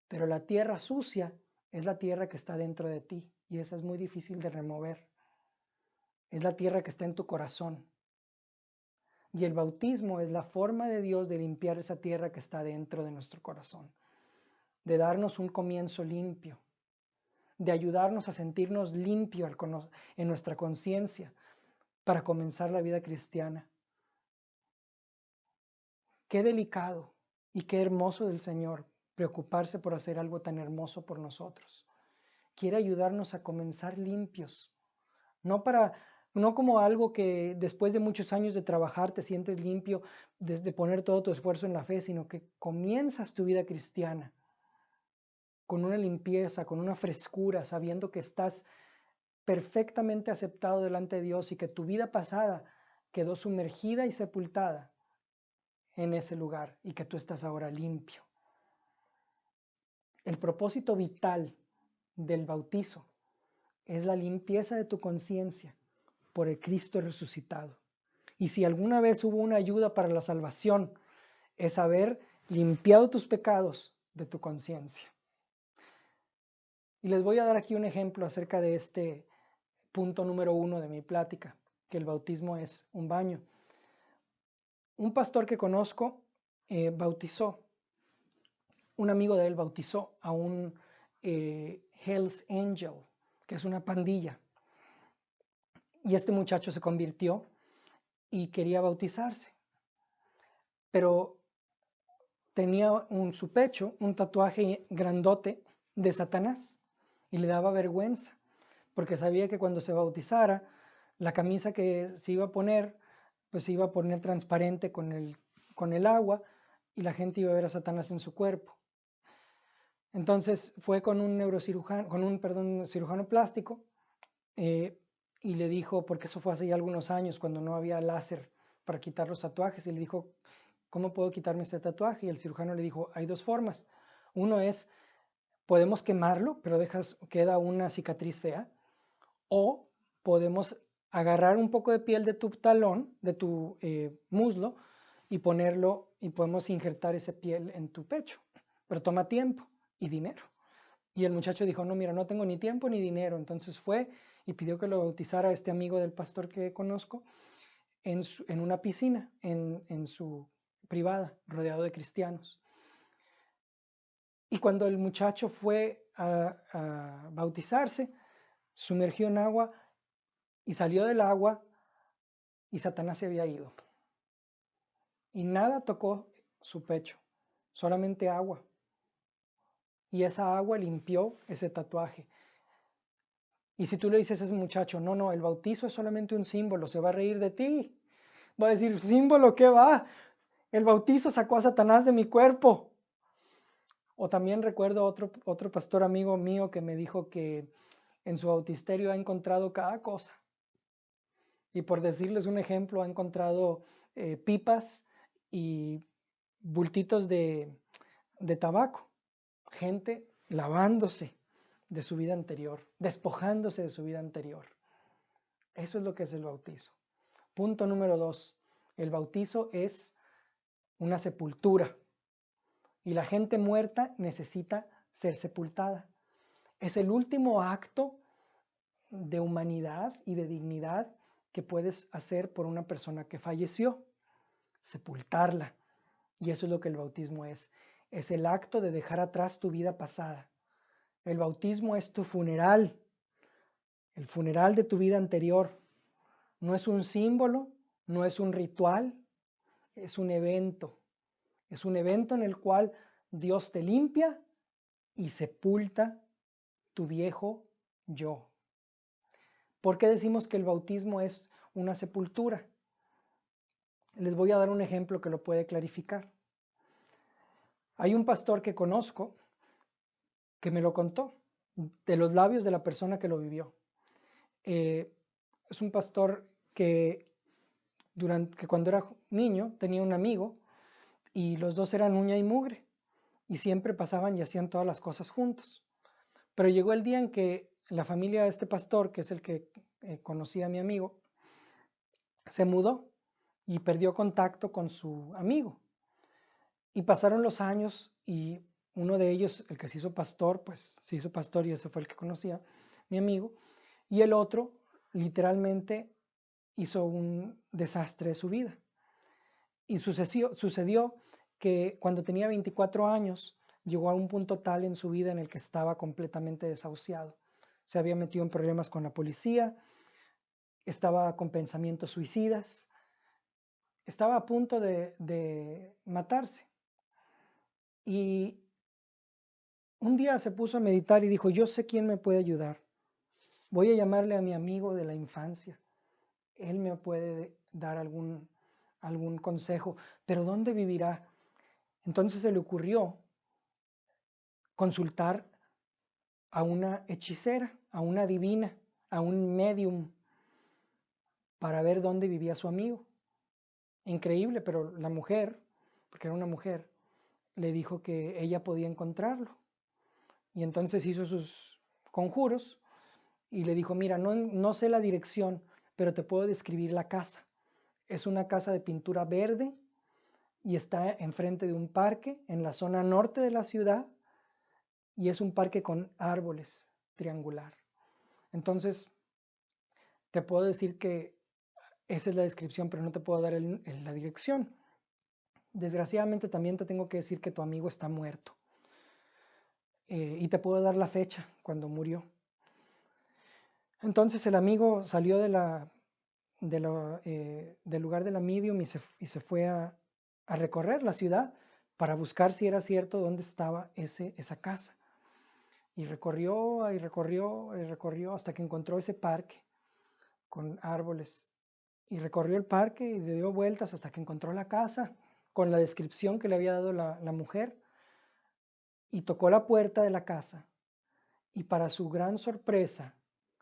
Pero la tierra sucia es la tierra que está dentro de ti y esa es muy difícil de remover. Es la tierra que está en tu corazón. Y el bautismo es la forma de Dios de limpiar esa tierra que está dentro de nuestro corazón, de darnos un comienzo limpio, de ayudarnos a sentirnos limpios en nuestra conciencia para comenzar la vida cristiana. Qué delicado y qué hermoso del Señor preocuparse por hacer algo tan hermoso por nosotros. Quiere ayudarnos a comenzar limpios, no como algo que después de muchos años de trabajar te sientes limpio, de poner todo tu esfuerzo en la fe, sino que comienzas tu vida cristiana con una limpieza, con una frescura, sabiendo que estás perfectamente aceptado delante de Dios y que tu vida pasada quedó sumergida y sepultada en ese lugar y que tú estás ahora limpio. El propósito vital del bautizo es la limpieza de tu conciencia por el Cristo resucitado. Y si alguna vez hubo una ayuda para la salvación, es haber limpiado tus pecados de tu conciencia. Y les voy a dar aquí un ejemplo acerca de este punto número 1 de mi plática, que el bautismo es un baño. Un pastor que conozco bautizó, un amigo de él bautizó a un Hells Angel, que es una pandilla. Y este muchacho se convirtió y quería bautizarse. Pero tenía en su pecho un tatuaje grandote de Satanás y le daba vergüenza, porque sabía que cuando se bautizara, la camisa que se iba a poner, pues se iba a poner transparente con el agua y la gente iba a ver a Satanás en su cuerpo. Entonces fue con un cirujano plástico y le dijo, porque eso fue hace ya algunos años cuando no había láser para quitar los tatuajes, y le dijo, ¿cómo puedo quitarme este tatuaje? Y el cirujano le dijo, hay dos formas. Uno es, podemos quemarlo, pero queda una cicatriz fea, o podemos agarrar un poco de piel de tu talón, de tu muslo, y ponerlo, y podemos injertar esa piel en tu pecho, pero toma tiempo y dinero. Y el muchacho dijo, no, mira, no tengo ni tiempo ni dinero. Entonces fue y pidió que lo bautizara a este amigo del pastor que conozco en una piscina, en su privada, rodeado de cristianos. Y cuando el muchacho fue a bautizarse, sumergió en agua y salió del agua y Satanás se había ido. Y nada tocó su pecho. solamente agua. Y esa agua limpió ese tatuaje. Y si tú le dices a ese muchacho, no, el bautizo es solamente un símbolo, se va a reír de ti. Va a decir, ¿símbolo qué va? El bautizo sacó a Satanás de mi cuerpo. O también recuerdo otro pastor amigo mío que me dijo que en su bautisterio ha encontrado cada cosa. Y por decirles un ejemplo, ha encontrado pipas y bultitos de tabaco. Gente lavándose de su vida anterior, despojándose de su vida anterior. Eso es lo que es el bautizo. Punto número 2. El bautizo es una sepultura. Y la gente muerta necesita ser sepultada. Es el último acto de humanidad y de dignidad que puedes hacer por una persona que falleció. Sepultarla. Y eso es lo que el bautismo es. Es el acto de dejar atrás tu vida pasada. El bautismo es tu funeral. El funeral de tu vida anterior. No es un símbolo, no es un ritual, es un evento. Es un evento en el cual Dios te limpia y sepulta tu viejo yo. ¿Por qué decimos que el bautismo es una sepultura? Les voy a dar un ejemplo que lo puede clarificar. Hay un pastor que conozco que me lo contó de los labios de la persona que lo vivió. Es un pastor que cuando era niño tenía un amigo y los dos eran uña y mugre y siempre pasaban y hacían todas las cosas juntos. Pero llegó el día en que la familia de este pastor, que es el que conocía a mi amigo, se mudó y perdió contacto con su amigo. Y pasaron los años y uno de ellos, el que se hizo pastor, pues se hizo pastor y ese fue el que conocía, mi amigo. Y el otro literalmente hizo un desastre de su vida. Y sucedió que cuando tenía 24 años llegó a un punto tal en su vida en el que estaba completamente desahuciado. Se había metido en problemas con la policía, estaba con pensamientos suicidas, estaba a punto de matarse. Y un día se puso a meditar y dijo, yo sé quién me puede ayudar. Voy a llamarle a mi amigo de la infancia. Él me puede dar algún consejo, pero ¿dónde vivirá? Entonces se le ocurrió consultar a una hechicera, a una adivina, a un medium, para ver dónde vivía su amigo. Increíble, pero la mujer, porque era una mujer, le dijo que ella podía encontrarlo. Y entonces hizo sus conjuros y le dijo, mira, no sé la dirección, pero te puedo describir la casa. Es una casa de pintura verde y está enfrente de un parque en la zona norte de la ciudad y es un parque con árboles triangular. Entonces, te puedo decir que esa es la descripción, pero no te puedo dar la dirección. Desgraciadamente también te tengo que decir que tu amigo está muerto. Y te puedo dar la fecha cuando murió. Entonces el amigo salió del lugar de la medium y se fue a recorrer la ciudad para buscar si era cierto dónde estaba esa casa. Y recorrió y recorrió y recorrió hasta que encontró ese parque con árboles. Y recorrió el parque y le dio vueltas hasta que encontró la casa con la descripción que le había dado la mujer. Y tocó la puerta de la casa. Y para su gran sorpresa,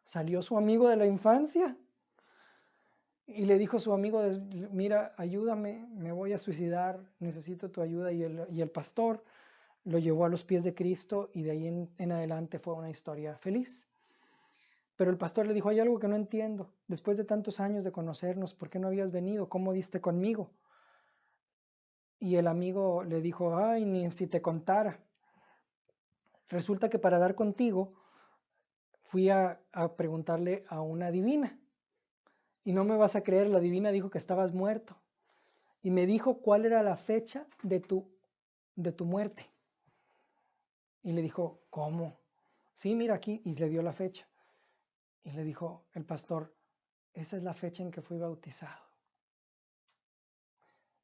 salió su amigo de la infancia y le dijo a su amigo, mira, ayúdame, me voy a suicidar, necesito tu ayuda. Y el pastor lo llevó a los pies de Cristo y de ahí en adelante fue una historia feliz. Pero el pastor le dijo, hay algo que no entiendo. Después de tantos años de conocernos, ¿por qué no habías venido? ¿Cómo diste conmigo? Y el amigo le dijo, ay, ni si te contara. Resulta que para dar contigo fui a preguntarle a una divina. Y no me vas a creer, la divina dijo que estabas muerto. Y me dijo cuál era la fecha de tu muerte. Y le dijo, ¿cómo? Sí, mira aquí. Y le dio la fecha. Y le dijo el pastor, esa es la fecha en que fui bautizado.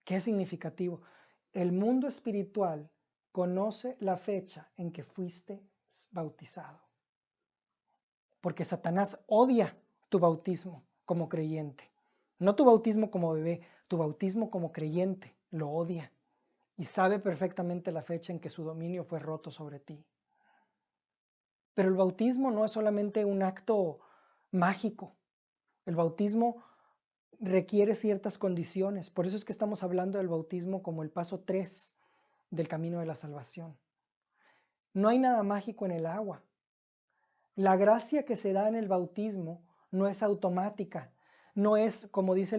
Qué significativo. El mundo espiritual conoce la fecha en que fuiste bautizado. Porque Satanás odia tu bautismo como creyente. No tu bautismo como bebé, tu bautismo como creyente lo odia. Y sabe perfectamente la fecha en que su dominio fue roto sobre ti. Pero el bautismo no es solamente un acto mágico. El bautismo requiere ciertas condiciones. Por eso es que estamos hablando del bautismo como el paso 3 del camino de la salvación. No hay nada mágico en el agua. La gracia que se da en el bautismo no es automática. No es, como dice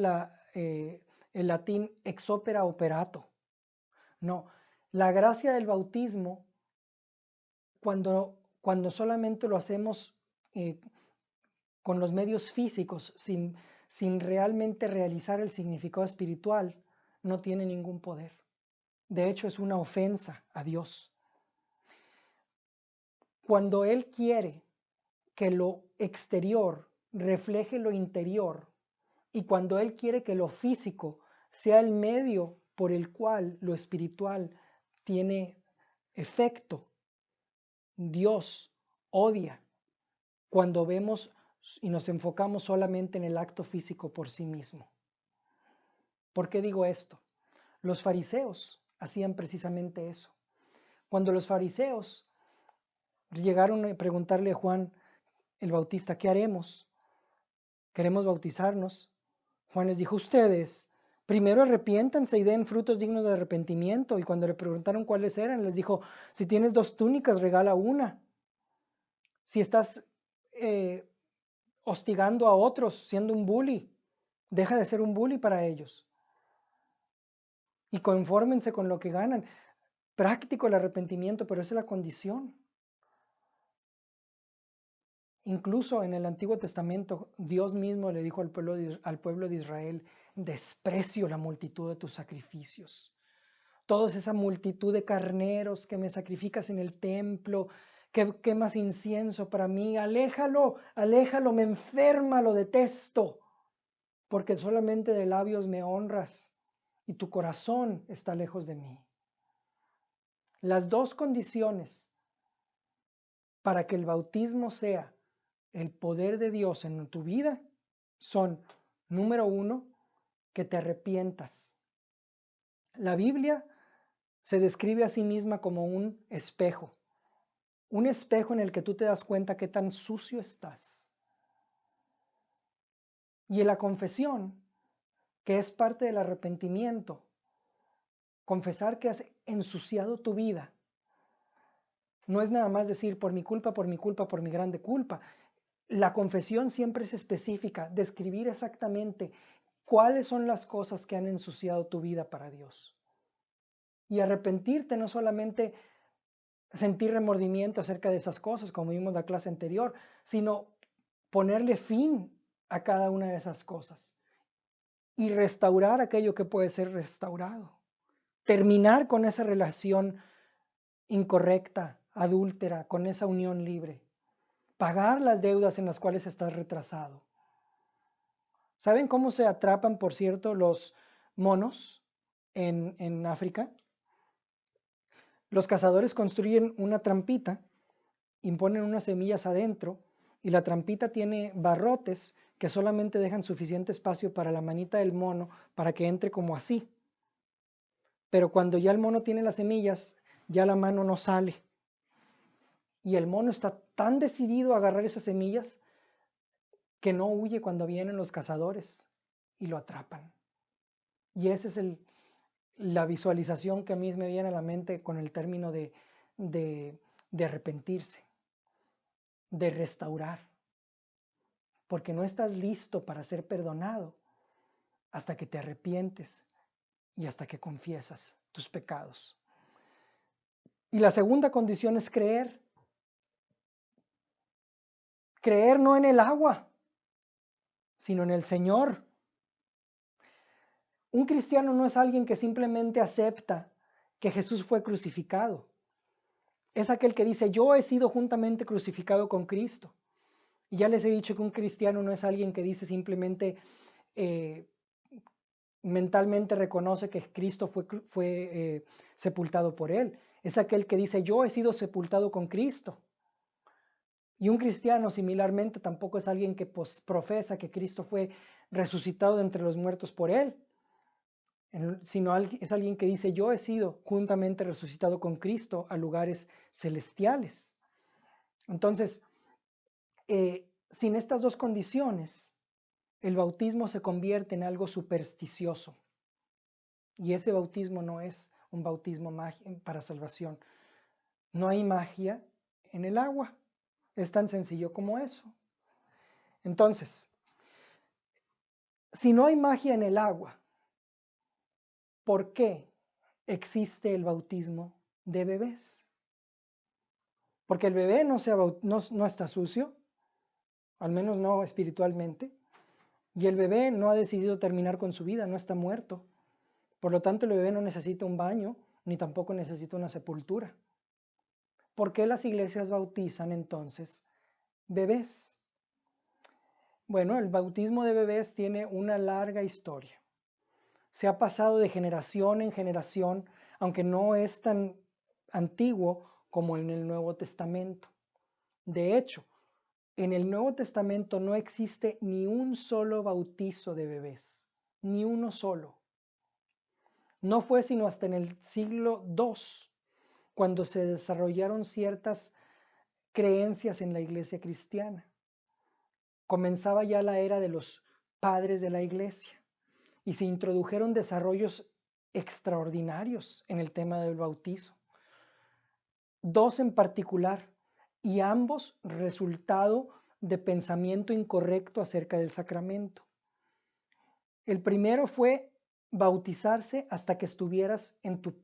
el latín, ex opere operato. No, la gracia del bautismo, cuando solamente lo hacemos con los medios físicos, sin realmente realizar el significado espiritual, no tiene ningún poder. De hecho, es una ofensa a Dios. Cuando Él quiere que lo exterior refleje lo interior, y cuando Él quiere que lo físico sea el medio por el cual lo espiritual tiene efecto, Dios odia cuando vemos y nos enfocamos solamente en el acto físico por sí mismo. ¿Por qué digo esto? Los fariseos hacían precisamente eso. Cuando los fariseos llegaron a preguntarle a Juan el Bautista, ¿qué haremos? Queremos bautizarnos. Juan les dijo, ustedes primero arrepiéntanse y den frutos dignos de arrepentimiento. Y cuando le preguntaron cuáles eran, les dijo, si tienes 2 túnicas, regala una. Si estás hostigando a otros, siendo un bully, deja de ser un bully para ellos. Y confórmense con lo que ganan. Práctico el arrepentimiento, pero esa es la condición. Incluso en el Antiguo Testamento, Dios mismo le dijo al pueblo de Israel, desprecio la multitud de tus sacrificios. Toda esa multitud de carneros que me sacrificas en el templo, que quemas incienso para mí, aléjalo, aléjalo, me enferma, lo detesto, porque solamente de labios me honras y tu corazón está lejos de mí. Las 2 condiciones para que el bautismo sea el poder de Dios en tu vida son, número 1, que te arrepientas. La Biblia se describe a sí misma como un espejo en el que tú te das cuenta qué tan sucio estás. Y en la confesión, que es parte del arrepentimiento, confesar que has ensuciado tu vida, no es nada más decir por mi culpa, por mi culpa, por mi grande culpa. La confesión siempre es específica, describir exactamente cuáles son las cosas que han ensuciado tu vida para Dios. Y arrepentirte no solamente sentir remordimiento acerca de esas cosas, como vimos en la clase anterior, sino ponerle fin a cada una de esas cosas y restaurar aquello que puede ser restaurado. Terminar con esa relación incorrecta, adúltera, con esa unión libre. Pagar las deudas en las cuales estás retrasado. ¿Saben cómo se atrapan, por cierto, los monos en África? Los cazadores construyen una trampita, imponen unas semillas adentro y la trampita tiene barrotes que solamente dejan suficiente espacio para la manita del mono para que entre como así. Pero cuando ya el mono tiene las semillas, ya la mano no sale. Y el mono está tan decidido a agarrar esas semillas que no huye cuando vienen los cazadores y lo atrapan. Y esa es la visualización que a mí me viene a la mente con el término de arrepentirse, de restaurar. Porque no estás listo para ser perdonado hasta que te arrepientes y hasta que confiesas tus pecados. Y la segunda condición es creer. Creer no en el agua, sino en el Señor. Un cristiano no es alguien que simplemente acepta que Jesús fue crucificado. Es aquel que dice, yo he sido juntamente crucificado con Cristo. Y ya les he dicho que un cristiano no es alguien que dice simplemente, mentalmente reconoce que Cristo fue sepultado por él. es aquel que dice, yo he sido sepultado con Cristo. Y un cristiano, similarmente, tampoco es alguien que profesa que Cristo fue resucitado de entre los muertos por él, sino es alguien que dice, yo he sido juntamente resucitado con Cristo a lugares celestiales. Entonces, sin estas dos condiciones, el bautismo se convierte en algo supersticioso. Y ese bautismo no es un bautismo para salvación. No hay magia en el agua. Es tan sencillo como eso. Entonces, si no hay magia en el agua, ¿por qué existe el bautismo de bebés? Porque el bebé no está sucio, al menos no espiritualmente, y el bebé no ha decidido terminar con su vida, no está muerto. Por lo tanto, el bebé no necesita un baño, ni tampoco necesita una sepultura. ¿Por qué las iglesias bautizan entonces bebés? Bueno, el bautismo de bebés tiene una larga historia. Se ha pasado de generación en generación, aunque no es tan antiguo como en el Nuevo Testamento. De hecho, en el Nuevo Testamento no existe ni un solo bautizo de bebés, ni uno solo. No fue sino hasta en el siglo II cuando se desarrollaron ciertas creencias en la iglesia cristiana. Comenzaba ya la era de los padres de la iglesia y se introdujeron desarrollos extraordinarios en el tema del bautizo. Dos en particular, y ambos resultado de pensamiento incorrecto acerca del sacramento. El primero fue bautizarse hasta que estuvieras en tu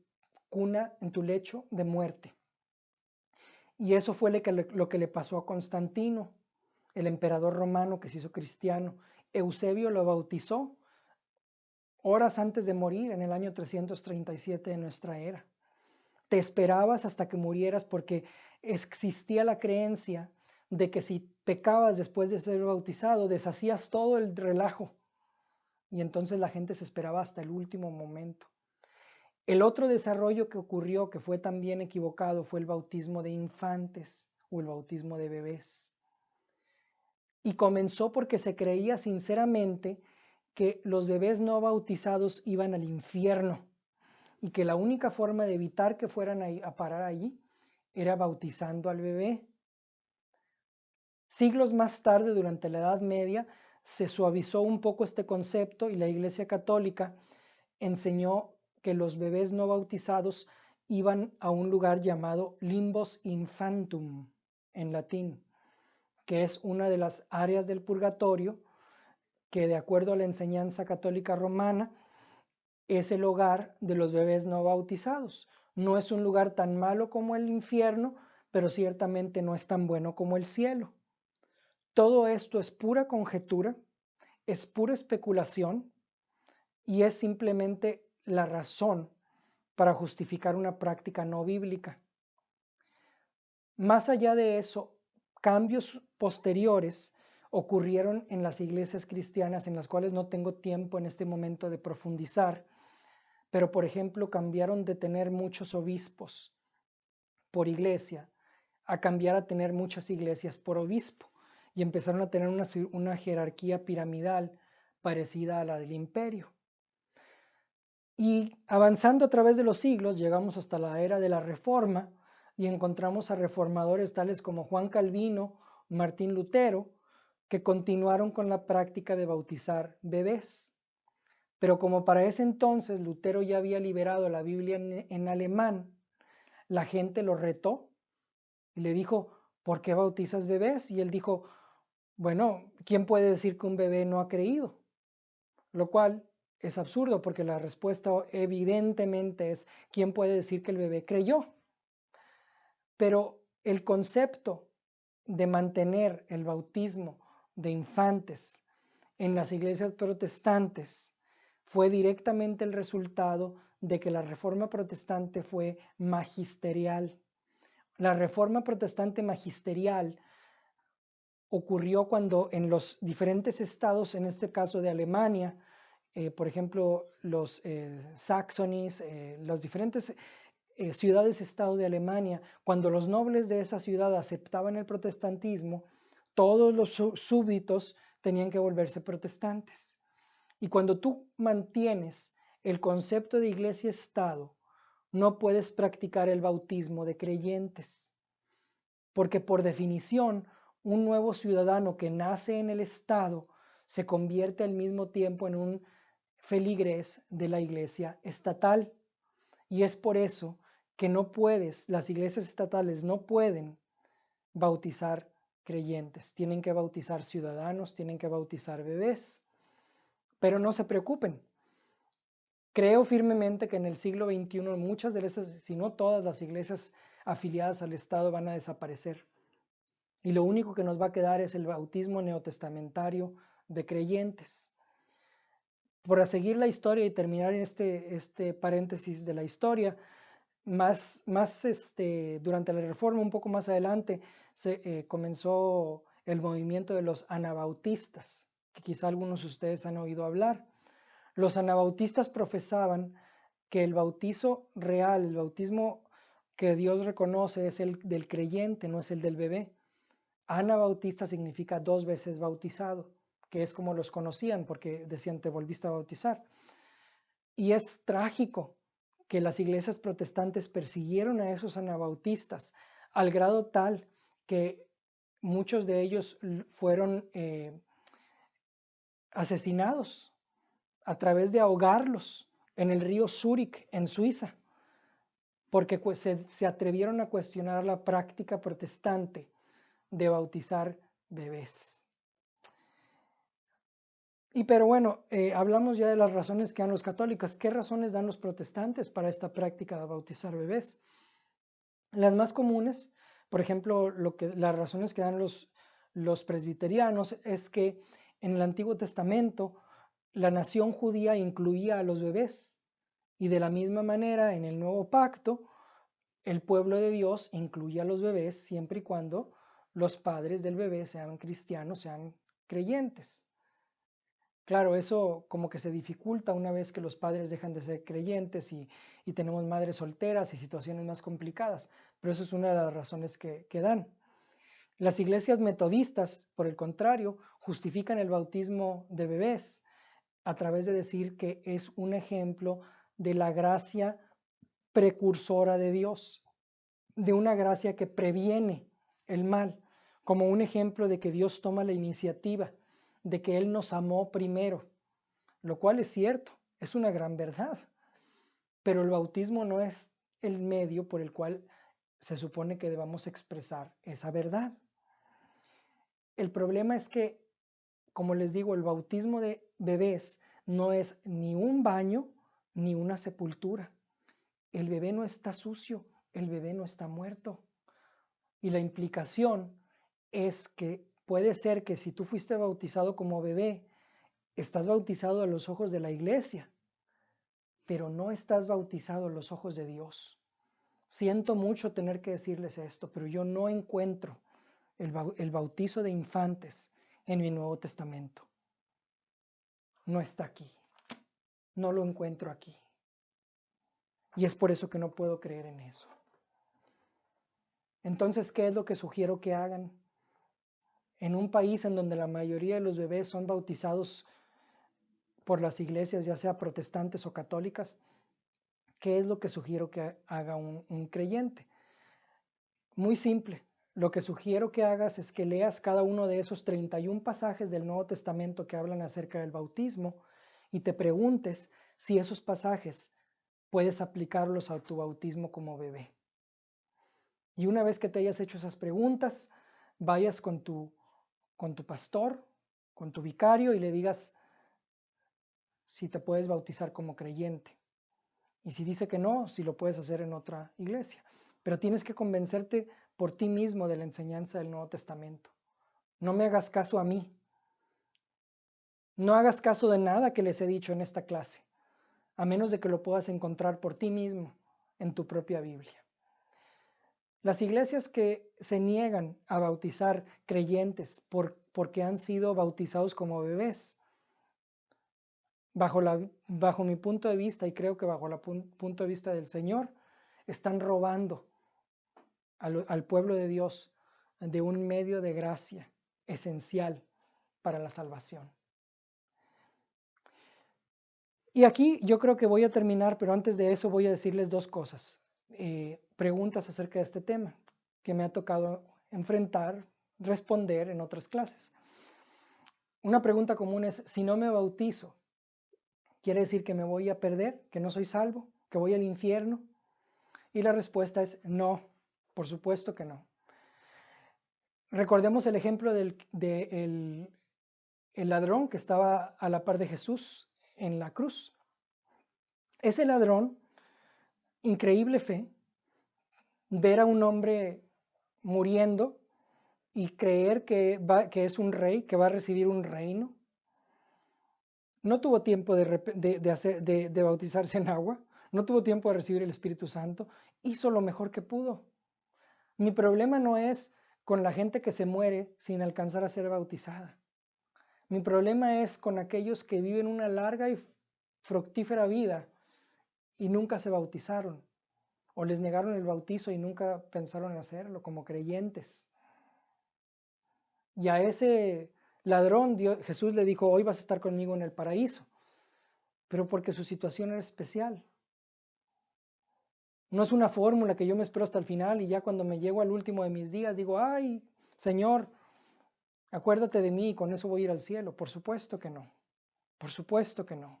cuna, en tu lecho de muerte. Y eso fue lo que le pasó a Constantino, el emperador romano que se hizo cristiano. Eusebio lo bautizó horas antes de morir, en el año 337 de nuestra era. Te esperabas hasta que murieras porque existía la creencia de que si pecabas después de ser bautizado, deshacías todo el relajo. Y entonces la gente se esperaba hasta el último momento. El otro desarrollo que ocurrió, que fue también equivocado, fue el bautismo de infantes o el bautismo de bebés. Y comenzó porque se creía sinceramente que los bebés no bautizados iban al infierno y que la única forma de evitar que fueran a parar allí era bautizando al bebé. Siglos más tarde, durante la Edad Media, se suavizó un poco este concepto y la Iglesia Católica enseñó que los bebés no bautizados iban a un lugar llamado limbus infantum en latín, que es una de las áreas del purgatorio que, de acuerdo a la enseñanza católica romana, es el hogar de los bebés no bautizados. No es un lugar tan malo como el infierno, pero ciertamente no es tan bueno como el cielo. Todo esto es pura conjetura, es pura especulación y es simplemente la razón para justificar una práctica no bíblica. Más allá de eso, cambios posteriores ocurrieron en las iglesias cristianas en las cuales no tengo tiempo en este momento de profundizar, pero por ejemplo cambiaron de tener muchos obispos por iglesia a cambiar a tener muchas iglesias por obispo y empezaron a tener una jerarquía piramidal parecida a la del imperio. Y avanzando a través de los siglos, llegamos hasta la era de la Reforma y encontramos a reformadores tales como Juan Calvino, Martín Lutero, que continuaron con la práctica de bautizar bebés. Pero como para ese entonces Lutero ya había liberado la Biblia en alemán, la gente lo retó y le dijo, ¿por qué bautizas bebés? Y él dijo, bueno, ¿quién puede decir que un bebé no ha creído? Lo cual es absurdo porque la respuesta evidentemente es ¿quién puede decir que el bebé creyó? Pero el concepto de mantener el bautismo de infantes en las iglesias protestantes fue directamente el resultado de que la Reforma Protestante fue magisterial. La Reforma Protestante magisterial ocurrió cuando en los diferentes estados, en este caso de Alemania, por ejemplo, los saxonis, los diferentes ciudades-estado de Alemania, cuando los nobles de esa ciudad aceptaban el protestantismo, todos los súbditos tenían que volverse protestantes. Y cuando tú mantienes el concepto de iglesia-estado, no puedes practicar el bautismo de creyentes, porque por definición, un nuevo ciudadano que nace en el estado se convierte al mismo tiempo en un feligrés de la iglesia estatal. Y es por eso que no puedes, las iglesias estatales no pueden bautizar creyentes, tienen que bautizar ciudadanos, tienen que bautizar bebés. Pero no se preocupen. Creo firmemente que en el siglo XXI muchas de esas, si no todas las iglesias afiliadas al Estado van a desaparecer. Y lo único que nos va a quedar es el bautismo neotestamentario de creyentes. Por seguir la historia y terminar en este paréntesis de la historia, durante la Reforma, un poco más adelante, comenzó el movimiento de los anabautistas, que quizá algunos de ustedes han oído hablar. Los anabautistas profesaban que el bautizo real, el bautismo que Dios reconoce es el del creyente, no es el del bebé. Anabautista significa 2 veces bautizado, que es como los conocían porque decían te volviste a bautizar. Y es trágico que las iglesias protestantes persiguieron a esos anabautistas al grado tal que muchos de ellos fueron asesinados a través de ahogarlos en el río Zúrich, en Suiza, porque se atrevieron a cuestionar la práctica protestante de bautizar bebés. Pero bueno, hablamos ya de las razones que dan los católicos. ¿Qué razones dan los protestantes para esta práctica de bautizar bebés? Las más comunes, por ejemplo, las razones que dan los presbiterianos es que en el Antiguo Testamento la nación judía incluía a los bebés y de la misma manera en el Nuevo Pacto el pueblo de Dios incluye a los bebés siempre y cuando los padres del bebé sean cristianos, sean creyentes. Claro, eso como que se dificulta una vez que los padres dejan de ser creyentes y tenemos madres solteras y situaciones más complicadas, pero eso es una de las razones que dan. Las iglesias metodistas, por el contrario, justifican el bautismo de bebés a través de decir que es un ejemplo de la gracia precursora de Dios, de una gracia que previene el mal, como un ejemplo de que Dios toma la iniciativa, de que Él nos amó primero, lo cual es cierto, es una gran verdad, pero el bautismo no es el medio por el cual se supone que debamos expresar esa verdad. El problema es que, como les digo, el bautismo de bebés no es ni un baño ni una sepultura. El bebé no está sucio, el bebé no está muerto. Y la implicación es que puede ser que si tú fuiste bautizado como bebé, estás bautizado a los ojos de la iglesia, pero no estás bautizado a los ojos de Dios. Siento mucho tener que decirles esto, pero yo no encuentro el bautizo de infantes en mi Nuevo Testamento. No está aquí. No lo encuentro aquí. Y es por eso que no puedo creer en eso. Entonces, ¿qué es lo que sugiero que hagan? En un país en donde la mayoría de los bebés son bautizados por las iglesias, ya sea protestantes o católicas, ¿qué es lo que sugiero que haga un creyente? Muy simple. Lo que sugiero que hagas es que leas cada uno de esos 31 pasajes del Nuevo Testamento que hablan acerca del bautismo y te preguntes si esos pasajes puedes aplicarlos a tu bautismo como bebé. Y una vez que te hayas hecho esas preguntas, vayas con tu pastor, con tu vicario y le digas si te puedes bautizar como creyente. Y si dice que no, si lo puedes hacer en otra iglesia. Pero tienes que convencerte por ti mismo de la enseñanza del Nuevo Testamento. No me hagas caso a mí. No hagas caso de nada que les he dicho en esta clase, a menos de que lo puedas encontrar por ti mismo en tu propia Biblia. Las iglesias que se niegan a bautizar creyentes porque han sido bautizados como bebés, bajo mi punto de vista, y creo que bajo el punto de vista del Señor, están robando al pueblo de Dios de un medio de gracia esencial para la salvación. Y aquí yo creo que voy a terminar, pero antes de eso voy a decirles dos cosas, preguntas acerca de este tema que me ha tocado enfrentar, responder en otras clases. Una pregunta común es, si no me bautizo, ¿quiere decir que me voy a perder, que no soy salvo, que voy al infierno? Y la respuesta es no, por supuesto que no. Recordemos el ejemplo del el ladrón que estaba a la par de Jesús en la cruz. Ese ladrón, increíble fe, ver a un hombre muriendo y creer que es un rey, que va a recibir un reino. No tuvo tiempo de bautizarse en agua, no tuvo tiempo de recibir el Espíritu Santo, hizo lo mejor que pudo. Mi problema no es con la gente que se muere sin alcanzar a ser bautizada. Mi problema es con aquellos que viven una larga y fructífera vida y nunca se bautizaron, o les negaron el bautizo y nunca pensaron en hacerlo como creyentes. Y a ese ladrón Jesús le dijo, hoy vas a estar conmigo en el paraíso, pero porque su situación era especial. No es una fórmula que yo me espero hasta el final y ya cuando me llego al último de mis días digo, ay, Señor, acuérdate de mí y con eso voy a ir al cielo. Por supuesto que no, por supuesto que no.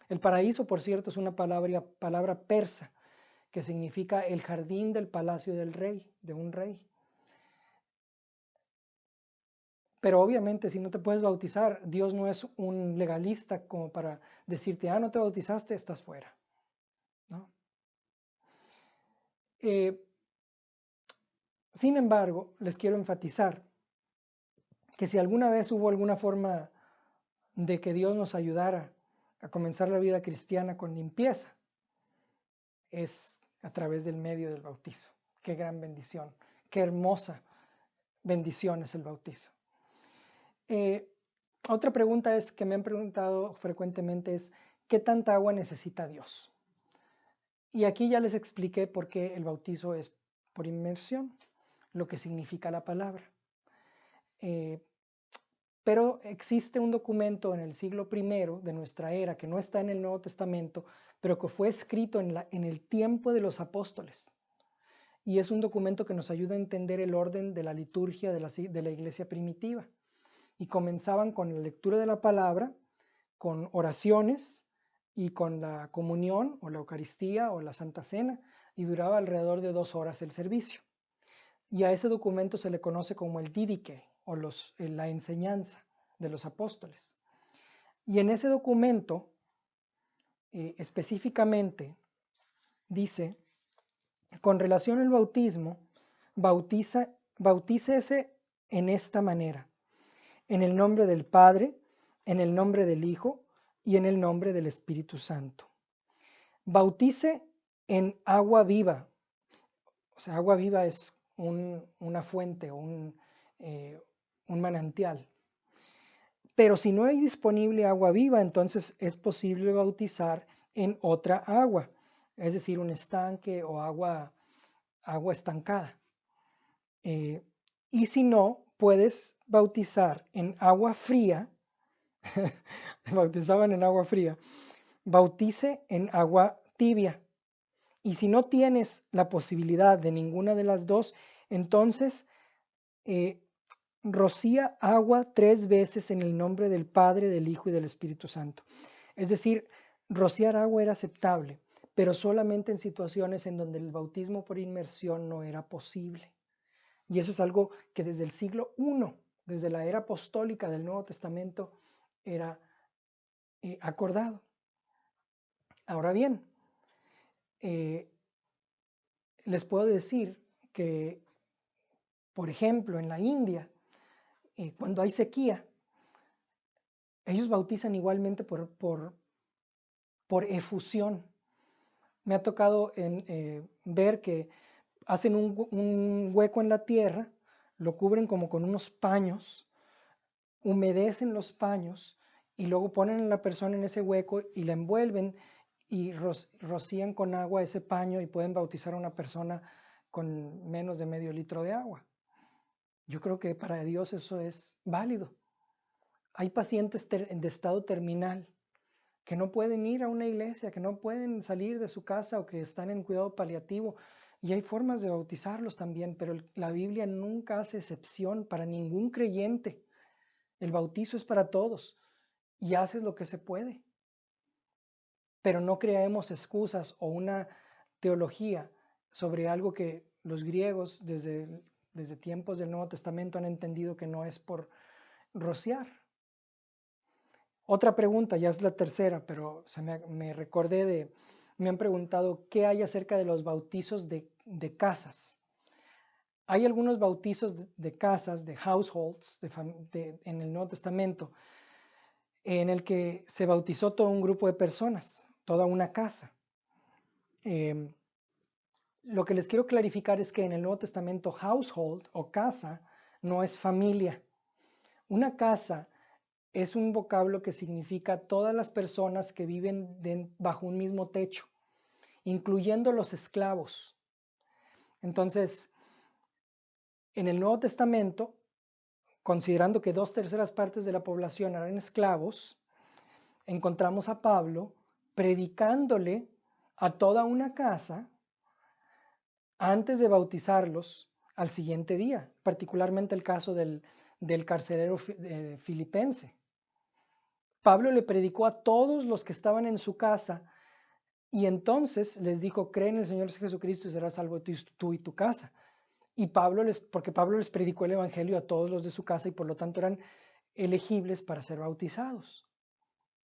El paraíso, por cierto, es una palabra persa que significa el jardín del palacio del rey, de un rey. Pero obviamente si no te puedes bautizar, Dios no es un legalista como para decirte, no te bautizaste, estás fuera, ¿no? Sin embargo, les quiero enfatizar que si alguna vez hubo alguna forma de que Dios nos ayudara a comenzar la vida cristiana con limpieza, es a través del medio del bautizo. Qué gran bendición, qué hermosa bendición es el bautizo. Otra pregunta que me han preguntado frecuentemente es, ¿qué tanta agua necesita Dios? Y aquí ya les expliqué por qué el bautizo es por inmersión, lo que significa la palabra. Pero existe un documento en el siglo I de nuestra era que no está en el Nuevo Testamento, pero que fue escrito en el tiempo de los apóstoles. Y es un documento que nos ayuda a entender el orden de la liturgia de la iglesia primitiva. Y comenzaban con la lectura de la palabra, con oraciones y con la comunión o la Eucaristía o la Santa Cena, y duraba alrededor de 2 horas el servicio. Y a ese documento se le conoce como el Didache o la enseñanza de los apóstoles. Y en ese documento específicamente dice, con relación al bautismo, bautícese en esta manera, en el nombre del Padre, en el nombre del Hijo y en el nombre del Espíritu Santo. Bautice en agua viva. O sea, agua viva es una fuente o un manantial. Pero si no hay disponible agua viva, entonces es posible bautizar en otra agua, es decir, un estanque o agua estancada. Y si no, puedes bautizar en agua fría, bautizaban en agua fría, bautice en agua tibia. Y si no tienes la posibilidad de ninguna de las dos, entonces rocía agua 3 veces en el nombre del Padre, del Hijo y del Espíritu Santo. Es decir, rociar agua era aceptable, pero solamente en situaciones en donde el bautismo por inmersión no era posible. Y eso es algo que desde el siglo I, desde la era apostólica del Nuevo Testamento, era acordado. Ahora bien, les puedo decir que, por ejemplo, en la India, cuando hay sequía, ellos bautizan igualmente por efusión. Me ha tocado ver que hacen un hueco en la tierra, lo cubren como con unos paños, humedecen los paños y luego ponen a la persona en ese hueco y la envuelven y rocían con agua ese paño y pueden bautizar a una persona con menos de medio litro de agua. Yo creo que para Dios eso es válido. Hay pacientes de estado terminal que no pueden ir a una iglesia, que no pueden salir de su casa o que están en cuidado paliativo. Y hay formas de bautizarlos también, pero la Biblia nunca hace excepción para ningún creyente. El bautizo es para todos y haces lo que se puede. Pero no creemos excusas o una teología sobre algo que los griegos desde tiempos del Nuevo Testamento han entendido que no es por rociar. Otra pregunta, ya es la tercera, pero me recordé me han preguntado qué hay acerca de los bautizos de casas. Hay algunos bautizos de casas, de households, en el Nuevo Testamento, en el que se bautizó todo un grupo de personas, toda una casa. Lo que les quiero clarificar es que en el Nuevo Testamento household o casa no es familia. Una casa es un vocablo que significa todas las personas que viven bajo un mismo techo, incluyendo los esclavos. Entonces, en el Nuevo Testamento, considerando que 2/3 partes de la población eran esclavos, encontramos a Pablo predicándole a toda una casa antes de bautizarlos al siguiente día, particularmente el caso del carcelero filipense. Pablo le predicó a todos los que estaban en su casa y entonces les dijo, cree en el Señor Jesucristo y serás salvo tú y tu casa. Y porque Pablo les predicó el evangelio a todos los de su casa y por lo tanto eran elegibles para ser bautizados.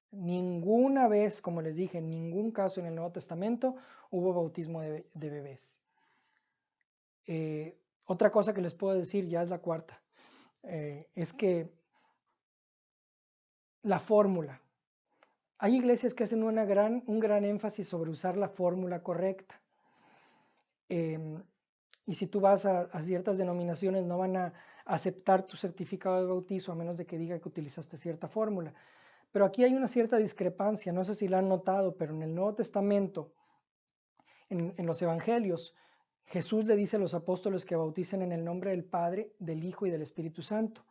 Ninguna vez, como les dije, en ningún caso en el Nuevo Testamento hubo bautismo de bebés. Otra cosa que les puedo decir, ya es la cuarta, es que la fórmula. Hay iglesias que hacen un gran énfasis sobre usar la fórmula correcta. Y si tú vas a ciertas denominaciones no van a aceptar tu certificado de bautizo a menos de que diga que utilizaste cierta fórmula. Pero aquí hay una cierta discrepancia, no sé si la han notado, pero en el Nuevo Testamento, en los Evangelios, Jesús le dice a los apóstoles que bauticen en el nombre del Padre, del Hijo y del Espíritu Santo.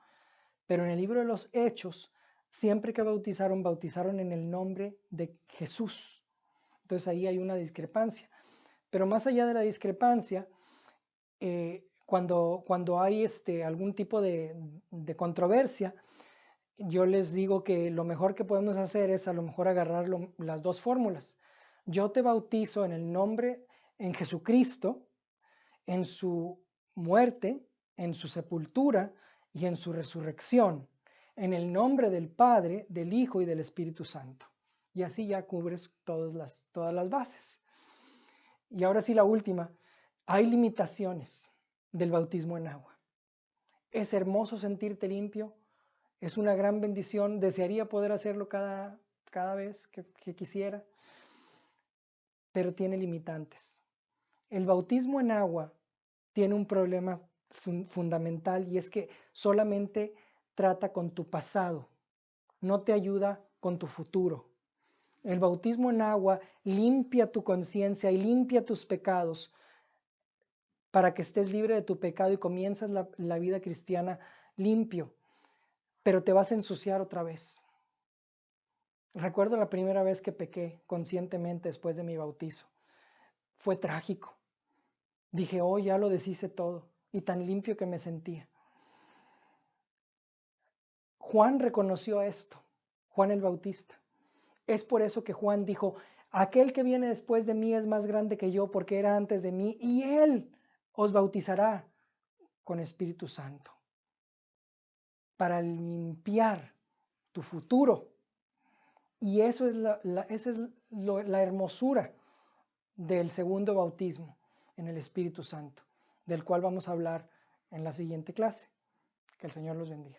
Pero en el libro de los Hechos, siempre que bautizaron en el nombre de Jesús. Entonces ahí hay una discrepancia. Pero más allá de la discrepancia, cuando hay algún tipo de controversia, yo les digo que lo mejor que podemos hacer es a lo mejor agarrar las dos fórmulas. Yo te bautizo en el nombre, en Jesucristo, en su muerte, en su sepultura y en su resurrección, en el nombre del Padre, del Hijo y del Espíritu Santo. Y así ya cubres todas las bases. Y ahora sí la última, hay limitaciones del bautismo en agua. Es hermoso sentirte limpio, es una gran bendición, desearía poder hacerlo cada vez que quisiera, pero tiene limitantes. El bautismo en agua tiene un problema fundamental y es que solamente trata con tu pasado, no te ayuda con tu futuro. El bautismo en agua limpia tu conciencia y limpia tus pecados para que estés libre de tu pecado y comienzas la vida cristiana limpio, pero te vas a ensuciar otra vez. Recuerdo la primera vez que pequé conscientemente después de mi bautizo. Fue trágico. Dije, oh, ya lo deshice todo, y tan limpio que me sentía. Juan reconoció esto, Juan el Bautista. Es por eso que Juan dijo, aquel que viene después de mí es más grande que yo porque era antes de mí y él os bautizará con Espíritu Santo para limpiar tu futuro. Y eso es esa es la hermosura del segundo bautismo en el Espíritu Santo, del cual vamos a hablar en la siguiente clase. Que el Señor los bendiga.